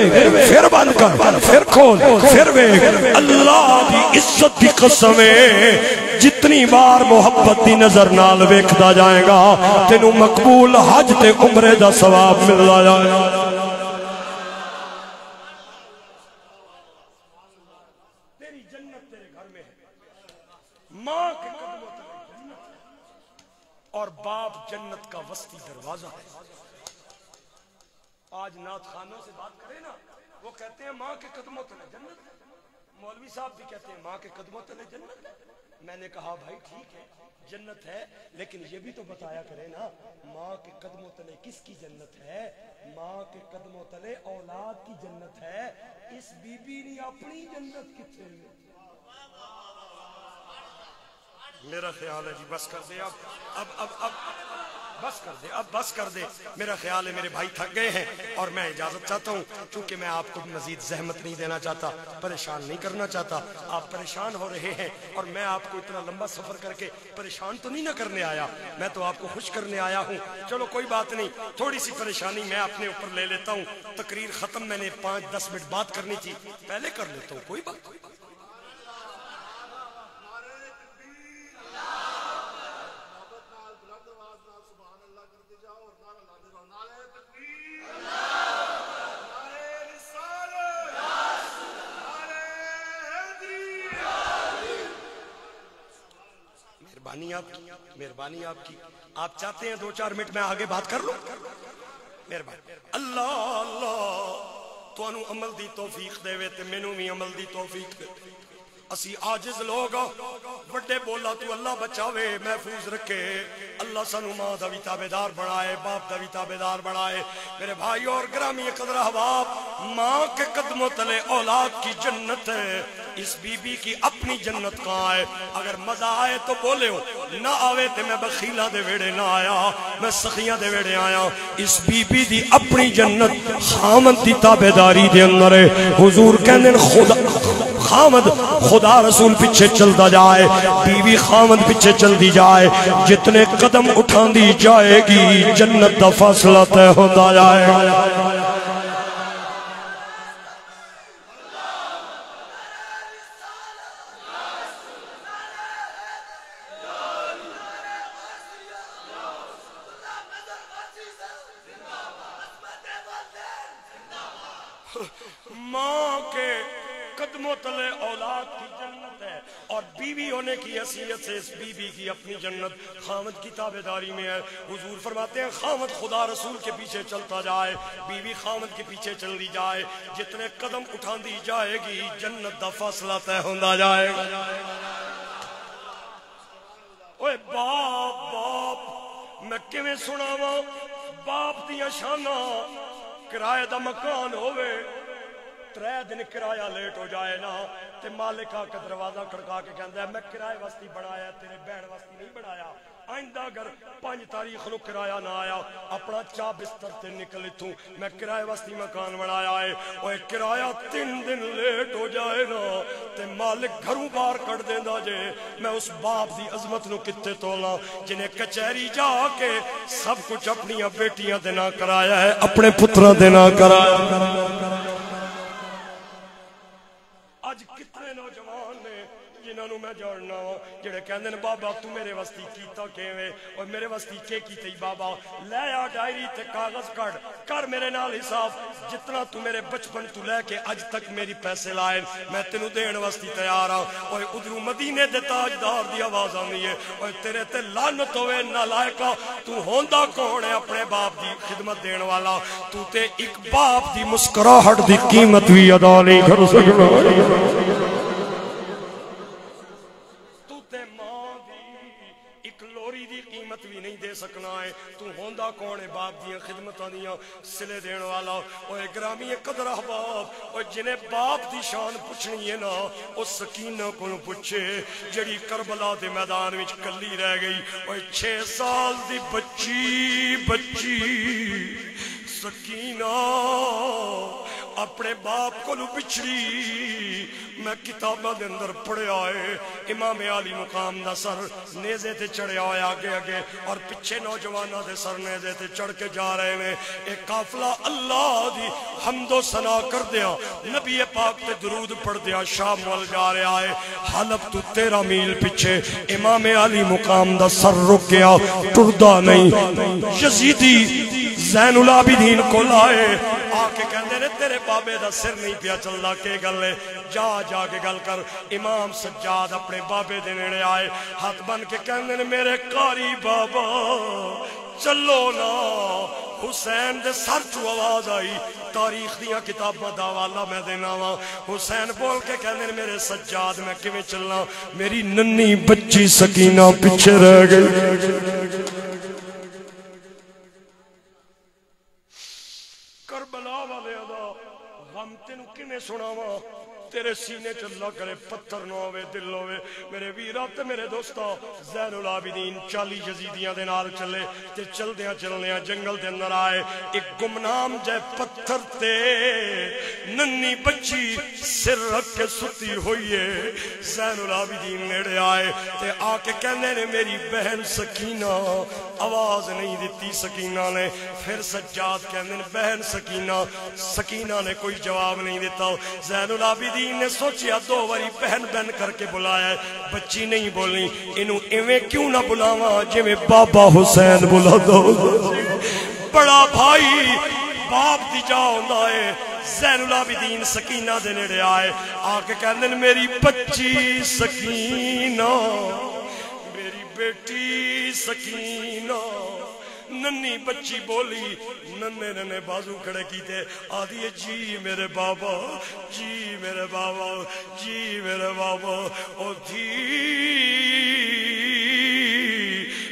A: پھر بند کر, پھر کھول, پھر ویکھ. اللہ دی عزت دی قسم ہے جتنی بار محبت دی نظر نال ویکھدا جائے گا تینوں مقبول حج تے عمرے دا ثواب ملدا جائے گا. تیری جنت تیرے گھر میں ہے, ماں کے قدموں تلے جنت اور باپ جنت کا وسطی دروازہ ہے. آج نعت خانوں سے بات کریں نا وہ کہتے ہیں ماں کے قدموں تلے جنت ہے. مولوی صاحب بھی کہتے ہیں ماں کے قدموں تلے جنت ہے. میں نے کہا بھائی ٹھیک ہے جنت ہے لیکن یہ بھی تو بتایا کرے نا ماں کے قدموں تلے کس کی جنت ہے. ماں کے قدموں تلے اولاد کی جنت ہے. اس بی بی نے اپنی جنت کتنے ہے. میرا خیال ہے جی بس کر دے اب بس کر دے, اب بس کر دے. میرا خیال ہے میرے بھائی تھک گئے ہیں اور میں اجازت چاہتا ہوں چونکہ میں آپ کو مزید زحمت نہیں دینا چاہتا, پریشان نہیں کرنا چاہتا. آپ پریشان ہو رہے ہیں اور میں آپ کو اتنا لمبا سفر کر کے پریشان تو نہیں نہ کرنے آیا, میں تو آپ کو خوش کرنے آیا ہوں. چلو کوئی بات نہیں, تھوڑی سی پریشانی میں اپنے اوپر لے لیتا ہوں. تقریر ختم میں نے 5-10 منٹ بات کرنی تھی, پہلے کر لیتا ہوں, کوئی بات. مہربانی آپ کی. آپ چاہتے ہیں 2-4 منٹ میں آگے بات کر لوں؟ مہربانی. اللہ اللہ تو انو عمل دی توفیق دے وے تے مینوں بھی عمل دی توفیق دے. اسی عاجز لوگ بڑے بولا تو اللہ بچاوے محفوظ رکھے. اللہ سانو ماں دا بھی تابعدار بنائے, باپ دا بھی تابعدار بنائے. میرے بھائی اور گرامی قدر احباب, ماں کے قدموں تلے اولاد کی جنت ہے. اس بی بی کی اپنی جنت کہاں ہے؟ اگر مزہ آئے تو بولے ہو, نہ آوے تے میں بخیلہ دے ویڑے نہ آیا, میں سخیاں دے ویڑے آیا. اس بی بی دی اپنی جنت خامن دی تابعداری دے اندر ہے. حضور کہنے خامد خدا رسول پیچھے چلتا جائے، بیوی خامد پیچھے چل دی جائے، جتنے قدم اٹھان دی جائے گی جنت دا فاصلہ طے ہوتا جائے گا۔ ماں کے قدموں تلے اولاد کی جنت ہے، اور بیوی ہونے کی حیثیت سے اس بیوی کی اپنی جنت خامد کی تابعداری میں ہے۔ حضور فرماتے ہیں خامد خدا رسول کے پیچھے چلتا جائے، بیوی خامد کے پیچھے چل دی جائے، جتنے قدم اٹھان دی جائے گی جنت دا فاصلہ طے ہوندا جائے گا۔ اوے باپ باپ میں کیویں سناواں باپ دیاں شاناں، کرایہ دا مکان ہوئے 3 دن کرایہ لیٹ ہو جائے نا تے مالک آ کے دروازہ کھڑکا کے کہندا ہے میں کرایہ واسطے بنایا تیرے بہن واسطے نہیں بنایا، آئندہ اگر 5 تاریخ نو کرایہ نہ آیا اپنا چا بستر تے نکل اتھوں، میں کرایہ واسطے مکان بنایا ہے، اوے کرایہ 3 دن لیٹ ہو جائے نا تے مالک گھروں باہر کٹ دیندا جے، میں اس باپ دی عظمت نو کتے تولا جنہیں کچہری جا کے سب کچھ اپنی بیٹیاں دے نہ کرایا ہے، اپنے پتراں دے نہ کرایا۔ آج کتنے نوجوان نے جنہوں میں جاننا ہوں جڑے کہندے نے بابا تو میرے واسطے کیتا کیویں اور میرے واسطے کی کیتے بابا، لے آ ڈائری تے کاغذ کر میرے نال حساب، جتنا تو میرے بچپن تو لے کے اج تک میری پیسے لائے میں تینوں دین واسطے تیار ہاں۔ اور ادھروں مدینے دے تاجدار دی آواز آندی ہے اور تیرے تے لعنت ہوے نالائقا، تو ہوندا کون ہے اپنے باپ دی خدمت دین والا، تو تے ایک باپ دی مسکراہٹ دی قیمت بھی ادا نہیں کر سکنا۔ بھی نہیں دے سکنا ہے، تو ہوندا کون ہے باپ دیاں خدمتاں دیاں سلے دین والا۔ اوے گرامی قدر احباب، اوے جنہیں باپ دی شان پوچھنی ہے نا او سکینہ کو پوچھے جڑی کربلا دے میدان وچ کلی رہ گئی، اوے 6 سال دی بچی سکینہ اپنے باپ کو بچھڑی۔ میں کتابہ دے اندر پڑھے آئے امام عالی مقام دا سر نیزے تے چڑھے آئے آگے اور پچھے نوجوانہ دے سر نیزے تے چڑھ کے جا رہے ہیں، ایک قافلہ اللہ دی حمد و ثنا کر دیا، نبی پاک تے درود پڑھ دیا، شام وال جا رہے آئے، حلب تو 13 میل پچھے امام عالی مقام دا سر رک گیا، ٹردہ نہیں۔ یزیدی زین العابدین کو لائے آکے کہندے نے تیرے بابے دا سر نہیں پیا چلدا کے گل ہے، جا کے گل کر۔ امام سجاد اپنے بابے دے نیڑے آئے، ہاتھ بن کے کہندے نے میرے قاری بابا چلو نا۔ حسین دے سر چو آواز آئی، تاریخ دیاں کتاباں دا حوالہ میں دینا وا، حسین بول کے کہندے نے میرے سجاد میں کیویں چلنا، میری ننھی بچی سکینہ پیچھے رہ گئی۔ کربلا والے دا غم تینوں کنے سناواں، تیرے سینے چلا کرے پتھر نہ ہوئے دل ہوئے۔ میرے ویرات میرے دوستا زین العابدین 40 یزیدیاں دے نال چلے تے چلدیاں جنگل دے اندر آئے، ایک گمنام جے پتھر تے ننھی بچی سر رکھ کے ستی ہوئی ہے۔ زین العابدین نیڑے آئے تے آ کے کہنے نے میری بہن سکینہ، آواز نہیں دیتی سکینہ نے۔ پھر سجاد کہنے نے بہن سکینہ نے کوئی جواب نہیں دیتا۔ زین العابدین نے سوچیا 2 واری بہن کر کے بلایا ہے، بچی نہیں بولی، انہوں ایویں کیوں نہ بلاواں جویں بابا حسین بلا دو۔ بڑا بھائی باپ دی جا ہوندا ہے۔ زین العابدین سکینہ دے نیڑے آئے، آ کے کہندے نے میری بچی سکینہ، میری بیٹی سکینہ۔ ننھی بچی بولی، ننے بازو کھڑے کیتے، آدھی جی میرے بابا، جی میرے بابا، جی میرے بابا۔ او دھی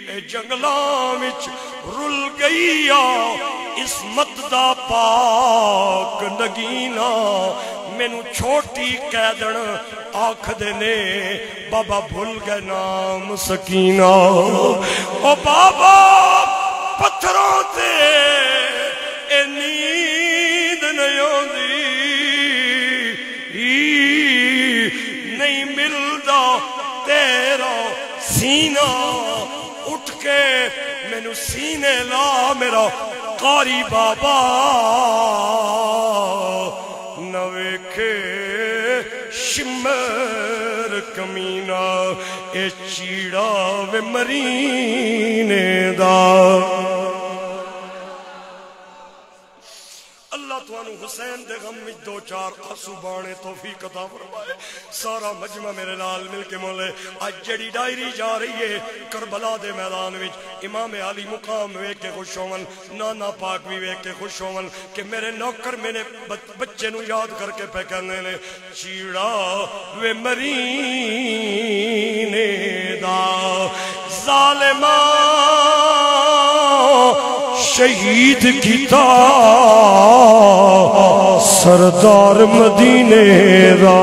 A: اے جنگلاں وچ رل گئی عصمت دا پاک نگینہ، مینوں چھوٹی قیدن آکھ دینے بابا بھول گئے نام سکینہ۔ او بابا پتھروں تے اے نیند نہیں آندی، کے مینو سینے لا میرا قاری بابا نہ ویکھے شمر کمینہ اے چیڑا وے مرینے دا اللہ توانو حسین دے غم میں دو چار آنسو بانے توفیق عطا فرمائے سارا مجمع میرے نال مل کے مولے آج جڑی ڈائری جا رہی ہے کربلا دے میدان وچ امام علی مقام ویکھ کے خوش ہون نانا پاک بھی ویکھ کے خوش ہون کہ میرے نوکر میرے بچے نو یاد کر کے پہ کہنے نے چیڑا وے مرینے دا ظالمان شہید کیتا سردار مدینے دا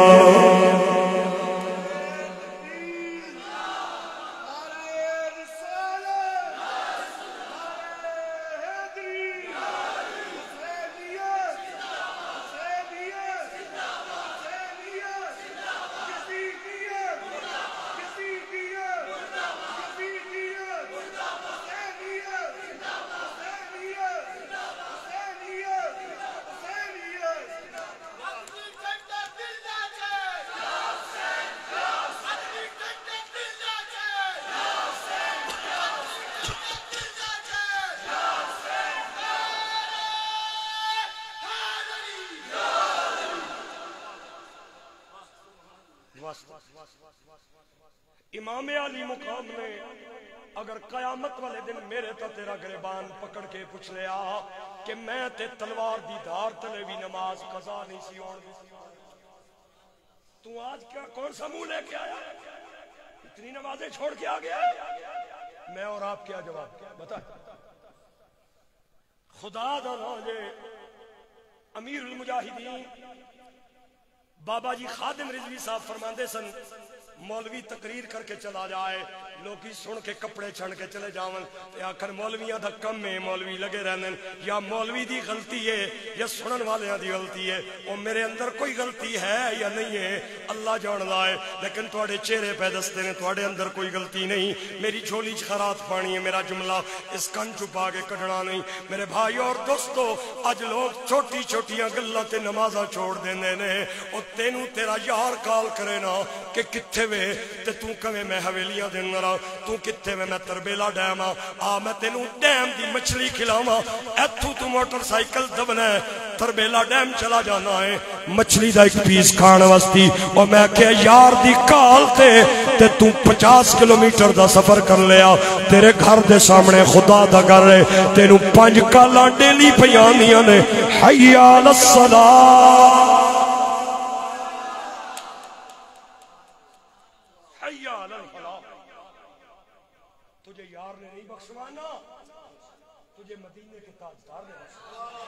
A: امام علی مقام نے اگر قیامت والے دن میرے تا تیرا گریبان پکڑ کے پوچھ لیا کہ میں تے تلوار دی دھار تلے بھی نماز قضا نہیں سی اور تو آج کیا کون سا منہ لے کے آیا اتنی نمازیں چھوڑ کے آ گیا میں اور آپ کیا جواب بتا خدا دا ناجے امیر المجاہدین بابا جی خادم رضوی صاحب فرماندے سن مولوی تقریر کر کے چلا جائے لوگی سن کے کپڑے چھڑ کے چلے جاون تے آخر مولویاں دا کم ہے مولوی لگے رہنے یا مولوی دی غلطی ہے یا سنن والیاں دی غلطی ہے اور میرے اندر کوئی غلطی ہے یا نہیں ہے اللہ جاندا ہے لیکن تواڈے چہرے پہ دستے نے تواڈے اندر کوئی غلطی نہیں میری جھولی چ خرات پانی ہے میرا جملہ اس کن چھپا کے کڈنا نہیں میرے بھائی اور دوستو اج لوگ چھوٹی چھوٹیاں گلاں تے نمازاں چھوڑ دیندے نے او تینوں تیرا یار کال کرے نا کہ کتھے وے تے تو کہے میں حویلیاں دے اندر تو کتھے میں تربیلا ڈیم آ میں تینوں ڈیم دی مچھلی کھلاواں ایتھوں تو موٹر سائیکل دبنا ہے تربیلا ڈیم چلا جانا ہے مچھلی دا ایک پیس کھان واسطی اور میں کہ یار دی کال تے تو 50 کلومیٹر دا سفر کر لیا تیرے گھر دے سامنے خدا دا گھر ہے تینوں 5 کالاں ڈیلی پیاندیاں نے حی علی الصلاۃ تجھے یار نے نہیں بخشوانا تجھے مدینے کے تاجدار نے بخشوانا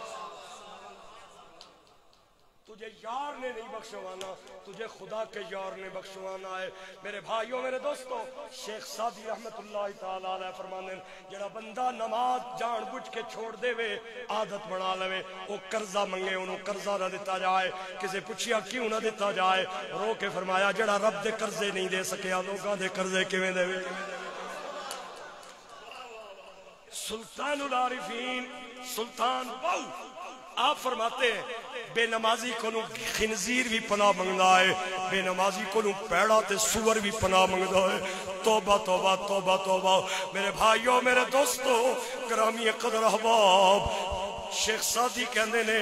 A: تجھے یار نے نہیں بخشوانا تجھے خدا کے یار نے بخشوانا ہے میرے بھائیوں میرے دوستوں شیخ سعدی رحمت اللہ تعالیٰ علیہ فرمانے جڑا بندہ نماز جان بجھ کے چھوڑ دے وے عادت بنا لے وہ قرضہ منگے انہوں قرضہ نہ دیتا جائے کسے پوچھیا کیوں نہ دیتا جائے رو کے فرمایا جڑا رب دے قرضے نہیں دے سکیا لوگاں دے قرضے کیویں دے وے سلطان العارفین سلطان باو آپ فرماتے ہیں بے نمازی کو خنزیر بھی پناہ منگتا ہے بے نمازی کو پیڑا تے سور بھی پناہ منگتا ہے توبہ توبہ توبہ توبہ میرے بھائیوں میرے دوستو گرامی قدر احباب شیخ سعدی کہندے نے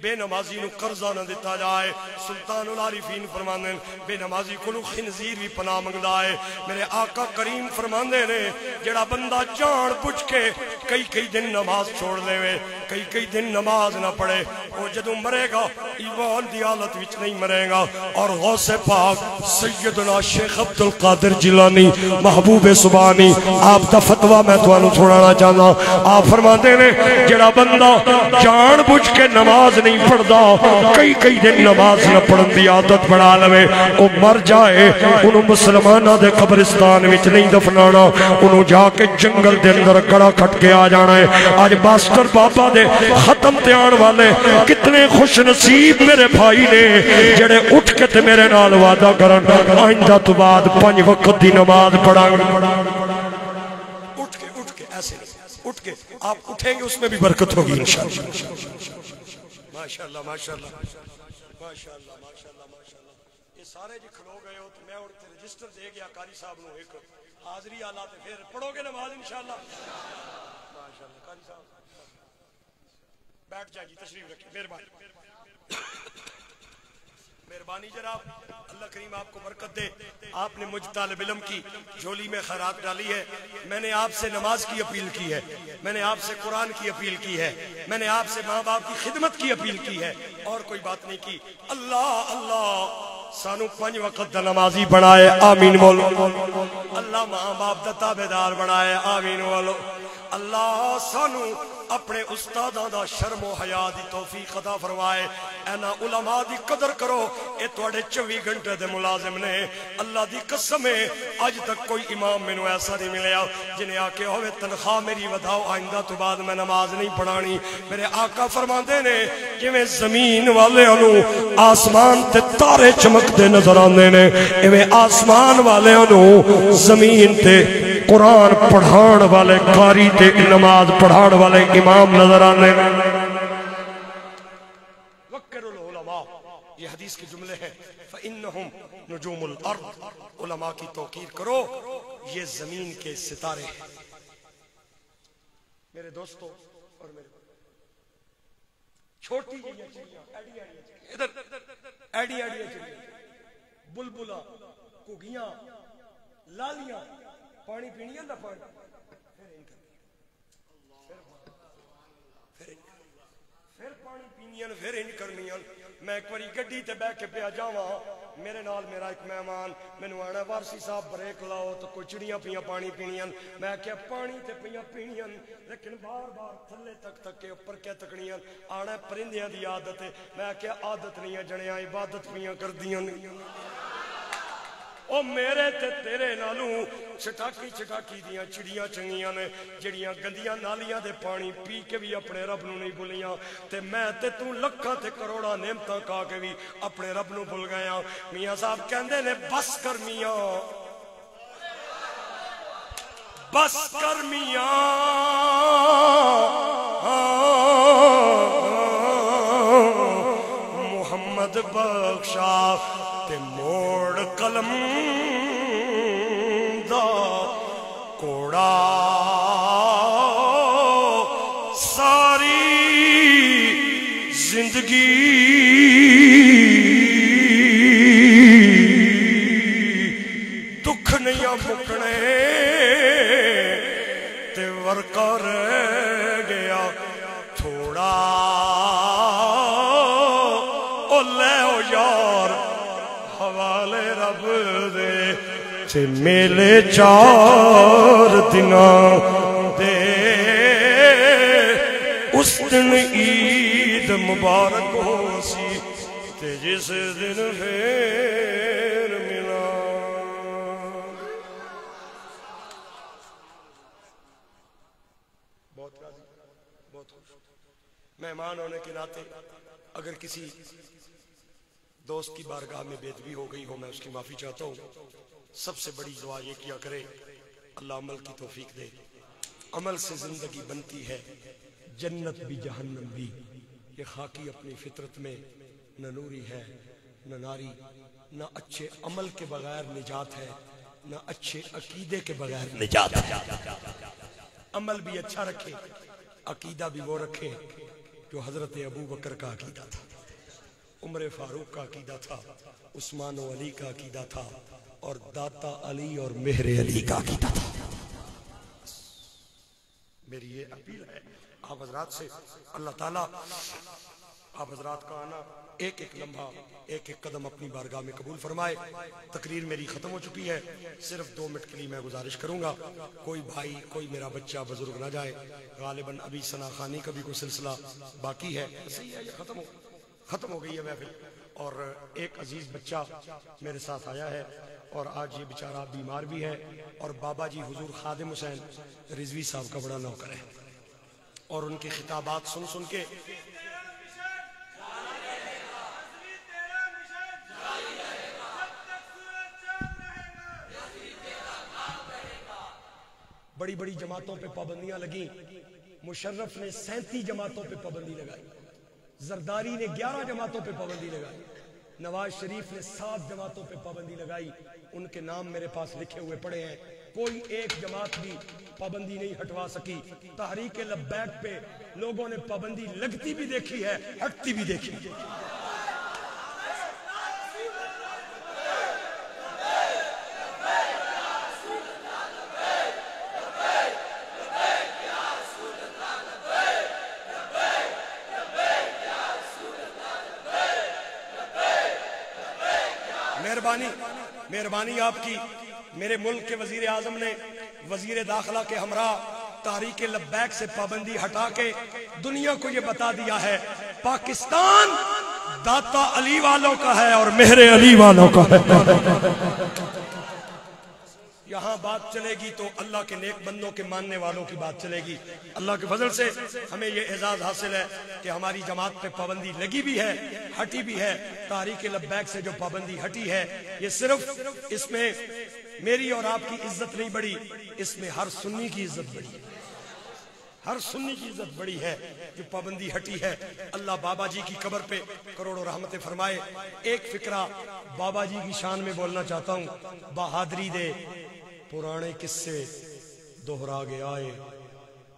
A: بے نمازی نو قرضہ نہ دیتا جائے سلطان العارفین فرماندے بے نمازی کو خنزیر بھی پناہ منگدا ہے میرے آقا کریم فرماندے نے جڑا بندہ جان بوجھ کے کئی دن نماز چھوڑ لے وے کئی دن نماز نہ پڑھے وہ جدوں مرے گا ایمان دی حالت وچ نہیں مرے گا اور غوث پاک سیدنا شیخ عبد القادر جیلانی محبوب سبحانی آپ دا فتویٰ میں تانوں سنانا چاہنا آپ فرماندے نے جڑا بندہ جان بوجھ کے نماز نہیں پڑھدا کئی دن نماز نہ پڑھن دی عادت بنا لوے او مر جائے انہوں مسلمانہ دے قبرستان وچ نہیں دفنانا انہوں جا کے جنگل دے اندر کڑا کھٹ کے آ جانا ہے آج ماسٹر بابا دے ختم تیان والے کتنے خوش نصیب میرے بھائی نے جڑے اٹھ کے تے میرے نال وعدہ کرن آئندہ تو بعد 5 وقت دی نماز پڑھا ایسے نہیں، اٹھ کے آپ اٹھیں گے اس میں بھی برکت ہوگی انشاءاللہ۔ ماشاءاللہ ماشاءاللہ ماشاءاللہ ماشاءاللہ ماشاءاللہ۔ یہ سارے جی کھلو گئے ہو تو میں اور رجسٹر دے گیا قاری صاحب نو ایک حاضری آلہ تے پھر پڑھو گے نماز انشاءاللہ۔ ماشاءاللہ قاری صاحب بیٹھ جائیں جی، تشریف رکھیں، مہربانی مہربانی جناب، اللہ کریم آپ کو برکت دے۔ آپ نے مجھ طالب علم کی جھولی میں خیرات ڈالی ہے، میں نے آپ سے نماز کی اپیل کی ہے، میں نے آپ سے قرآن کی اپیل کی ہے، میں نے آپ سے ماں باپ کی خدمت کی اپیل کی ہے، اور کوئی بات نہیں کی۔ اللہ اللہ سانو 5 وقت دا نمازی بنائے، آمین بولو۔ اللہ ماں باپ دا تابعدار بنائے، آمین بولو۔ اللہ سانو اپنے استاداں دا شرم و حیا دی توفیق عطا فرمائے۔ اینا علماء دی قدر کرو، اے تواڈے 24 گھنٹے دے ملازم نے۔ اللہ دی قسم ہے اج تک کوئی امام مینوں ایسا نہیں ملیا جنہیں آکے ہوئے تنخواہ میری وداؤ، آئندہ تو بعد میں نماز نہیں پڑھانی۔ میرے آقا فرماندے نے جویں زمین والے انہوں آسمان تے تارے چمکدے نظر آندے نے، ایویں آسمان والے انہوں زمین تے قرآن پڑھان والے قاری تے نماز پڑھان والے امام نظر آنے۔ وَقِّرُ الْعُلَمَاء، یہ حدیث کے جملے ہیں، فَإِنَّهُمْ نُجُومُ الْأَرْضِ، علماء کی توقیر کرو، یہ زمین کے ستارے ہیں۔ میرے دوستو اور میرے چھوٹی جیاں چڑیاں، ایڈی ایڈی چڑیاں، ادھر ایڈی ایڈی چڑیاں، بلبلا، کگیاں، لالیاں، پانی پینی ہے نہ پانی، پھر پانی پینی ہے، پھر انج کرنی ہے۔ میں ایک باری گڈی تے بیٹھ کے پیا جاواں، میرے نال میرا ایک مہمان مینوں آنا وارسی صاحب بریک لاؤ تو کوئی چڑیاں پیاں پانی پینیاں، میں کیا پانی تے پیاں پینیاں، لیکن بار بار تھلے تک تک کے اوپر کیا تکنیاں، آنا پرندیاں دی عادت ہے، میں کیا عادت نہیں ہے جڑیاں عبادت پیاں کردیاں نہیں۔ او میرے تے تیرے نالوں چٹاکی چٹاکی دیاں چڑیاں چنگیاں نے جڑیاں گندیاں نالیاں دے پانی پی کے بھی اپنے رب نو نہیں بھلیاں، تے میں تے تو لکھاں تے کروڑاں نعمتاں کھا کے بھی اپنے رب نو بھول گیا۔ میاں صاحب کہندے نے بس کر میاں، بس کر میاں، محمد بخشا تے موڑ قلم دا کوڑا، ساری زندگی دکھ نہیں مکنے تے ورقہ رہ گیا تھوڑا، او لے او یار حوالے رب دے تے میلے 4 دناں دے، اس دن عید مبارک ہو سی تے جس دن پھر ملا۔ بہت راضی، بہت خوش، مہمان ہونے کے ناطے اگر کسی دوست کی بارگاہ میں بے ادبی ہو گئی ہو میں اس کی معافی چاہتا ہوں۔ سب سے بڑی دعا یہ کیا کرے اللہ عمل کی توفیق دے، عمل سے زندگی بنتی ہے، جنت بھی جہنم بھی۔ یہ خاکی اپنی فطرت میں نہ نوری ہے نہ ناری، نہ اچھے عمل کے بغیر نجات ہے نہ اچھے عقیدے کے بغیر نجات ہے۔ عمل بھی اچھا رکھے، عقیدہ بھی وہ رکھے جو حضرت ابو بکر کا عقیدہ تھا، عمر فاروق کا عقیدہ تھا، عثمان و علی کا عقیدہ تھا، اور داتا علی اور مہر علی کا عقیدہ تھا۔ میری یہ اپیل ہے آپ حضرات سے، اللہ تعالیٰ آپ حضرات کا آنا ایک ایک لمحہ ایک ایک قدم اپنی بارگاہ میں قبول فرمائے۔ تقریر میری ختم ہو چکی ہے، صرف 2 منٹ کے لیے میں گزارش کروں گا، کوئی بھائی کوئی میرا بچہ بزرگ نہ جائے، غالباً ابھی ثنا خوانی کا بھی کوئی سلسلہ باقی ہے، صحیح ہے یہ ختم ہو گئی ہے محفل، اور ایک عزیز بچہ میرے ساتھ آیا ہے اور آج یہ بیچارہ بیمار بھی ہے، اور بابا جی حضور خادم حسین رضوی صاحب کا بڑا نوکر ہے، اور ان کے خطابات سن سن کے
B: بڑی بڑی جماعتوں پہ پابندیاں لگیں، مشرف نے 37 جماعتوں پہ پابندی لگائی، زرداری نے 11 جماعتوں پہ پابندی لگائی، نواز شریف نے 7 جماعتوں پہ پابندی لگائی، ان کے نام میرے پاس لکھے ہوئے پڑے ہیں، کوئی ایک جماعت بھی پابندی نہیں ہٹوا سکی۔ تحریک لبیک پہ لوگوں نے پابندی لگتی بھی دیکھی ہے، ہٹتی بھی دیکھی ہے۔ مہربانی آپ کی، میرے ملک کے وزیر اعظم نے وزیر داخلہ کے ہمراہ تحریک لبیک سے پابندی ہٹا کے دنیا کو یہ بتا دیا ہے پاکستان داتا علی والوں کا ہے اور مہر علی والوں کا ہے۔ یہاں بات چلے گی تو اللہ کے نیک بندوں کے ماننے والوں کی بات چلے گی۔ اللہ کے فضل سے ہمیں یہ اعزاز حاصل ہے کہ ہماری جماعت پہ پابندی لگی بھی ہے، ہٹی بھی ہے۔ تحریک لبیک سے جو پابندی ہٹی ہے، یہ صرف اس میں میری اور آپ کی عزت نہیں بڑھی، اس میں ہر سنی کی عزت بڑھی ہے، ہر سنی کی عزت بڑی ہے جو پابندی ہٹی ہے۔ اللہ بابا جی کی قبر پہ کروڑوں رحمتیں فرمائے۔ ایک فقرہ بابا جی کی شان میں بولنا چاہتا ہوں۔ بہادری دے پرانے قصے دوہرا گیا ہے،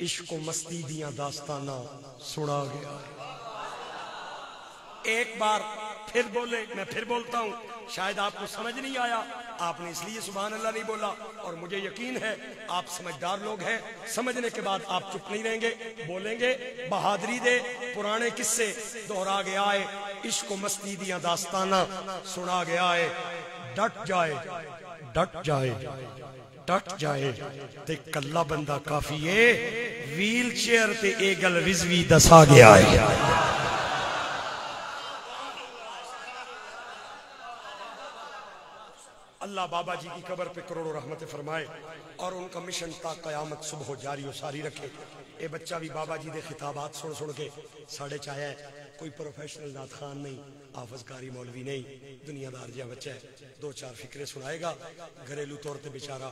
B: عشق و مستی دیاں داستاناں سنا گیا ہے۔ ایک بار پھر بولے، میں پھر بولتا ہوں، شاید آپ کو سمجھ نہیں آیا، آپ نے اس لیے سبحان اللہ نہیں بولا، اور مجھے یقین ہے آپ سمجھدار لوگ ہیں، سمجھنے کے بعد آپ چپ نہیں رہیں گے، بولیں گے بہادری دے پرانے قصے دوہرا گیا ہے، عشق و مستی دیاں داستاناں سنا گیا ہے۔ ڈٹ جائے ڈٹ جائے ڈٹ جائے تے کلا بندہ کافی ہے، ویل چیئر تے اے گل رضوی دسا گیا ہے۔ اللہ بابا جی کی قبر پہ کروڑوں رحمت فرمائے اور ان کا مشن تا قیامت صبح جاری و ساری رکھے۔ اے بچہ بھی بابا جی دے خطابات سن کے ساڑھے چاہیا ہے، کوئی پروفیشنل نعت خان نہیں، حافظ کاری مولوی نہیں، دنیا دار جہاں بچہ ہے، 2-4 فکرے سنائے گا، گھریلو طور تے بیچارہ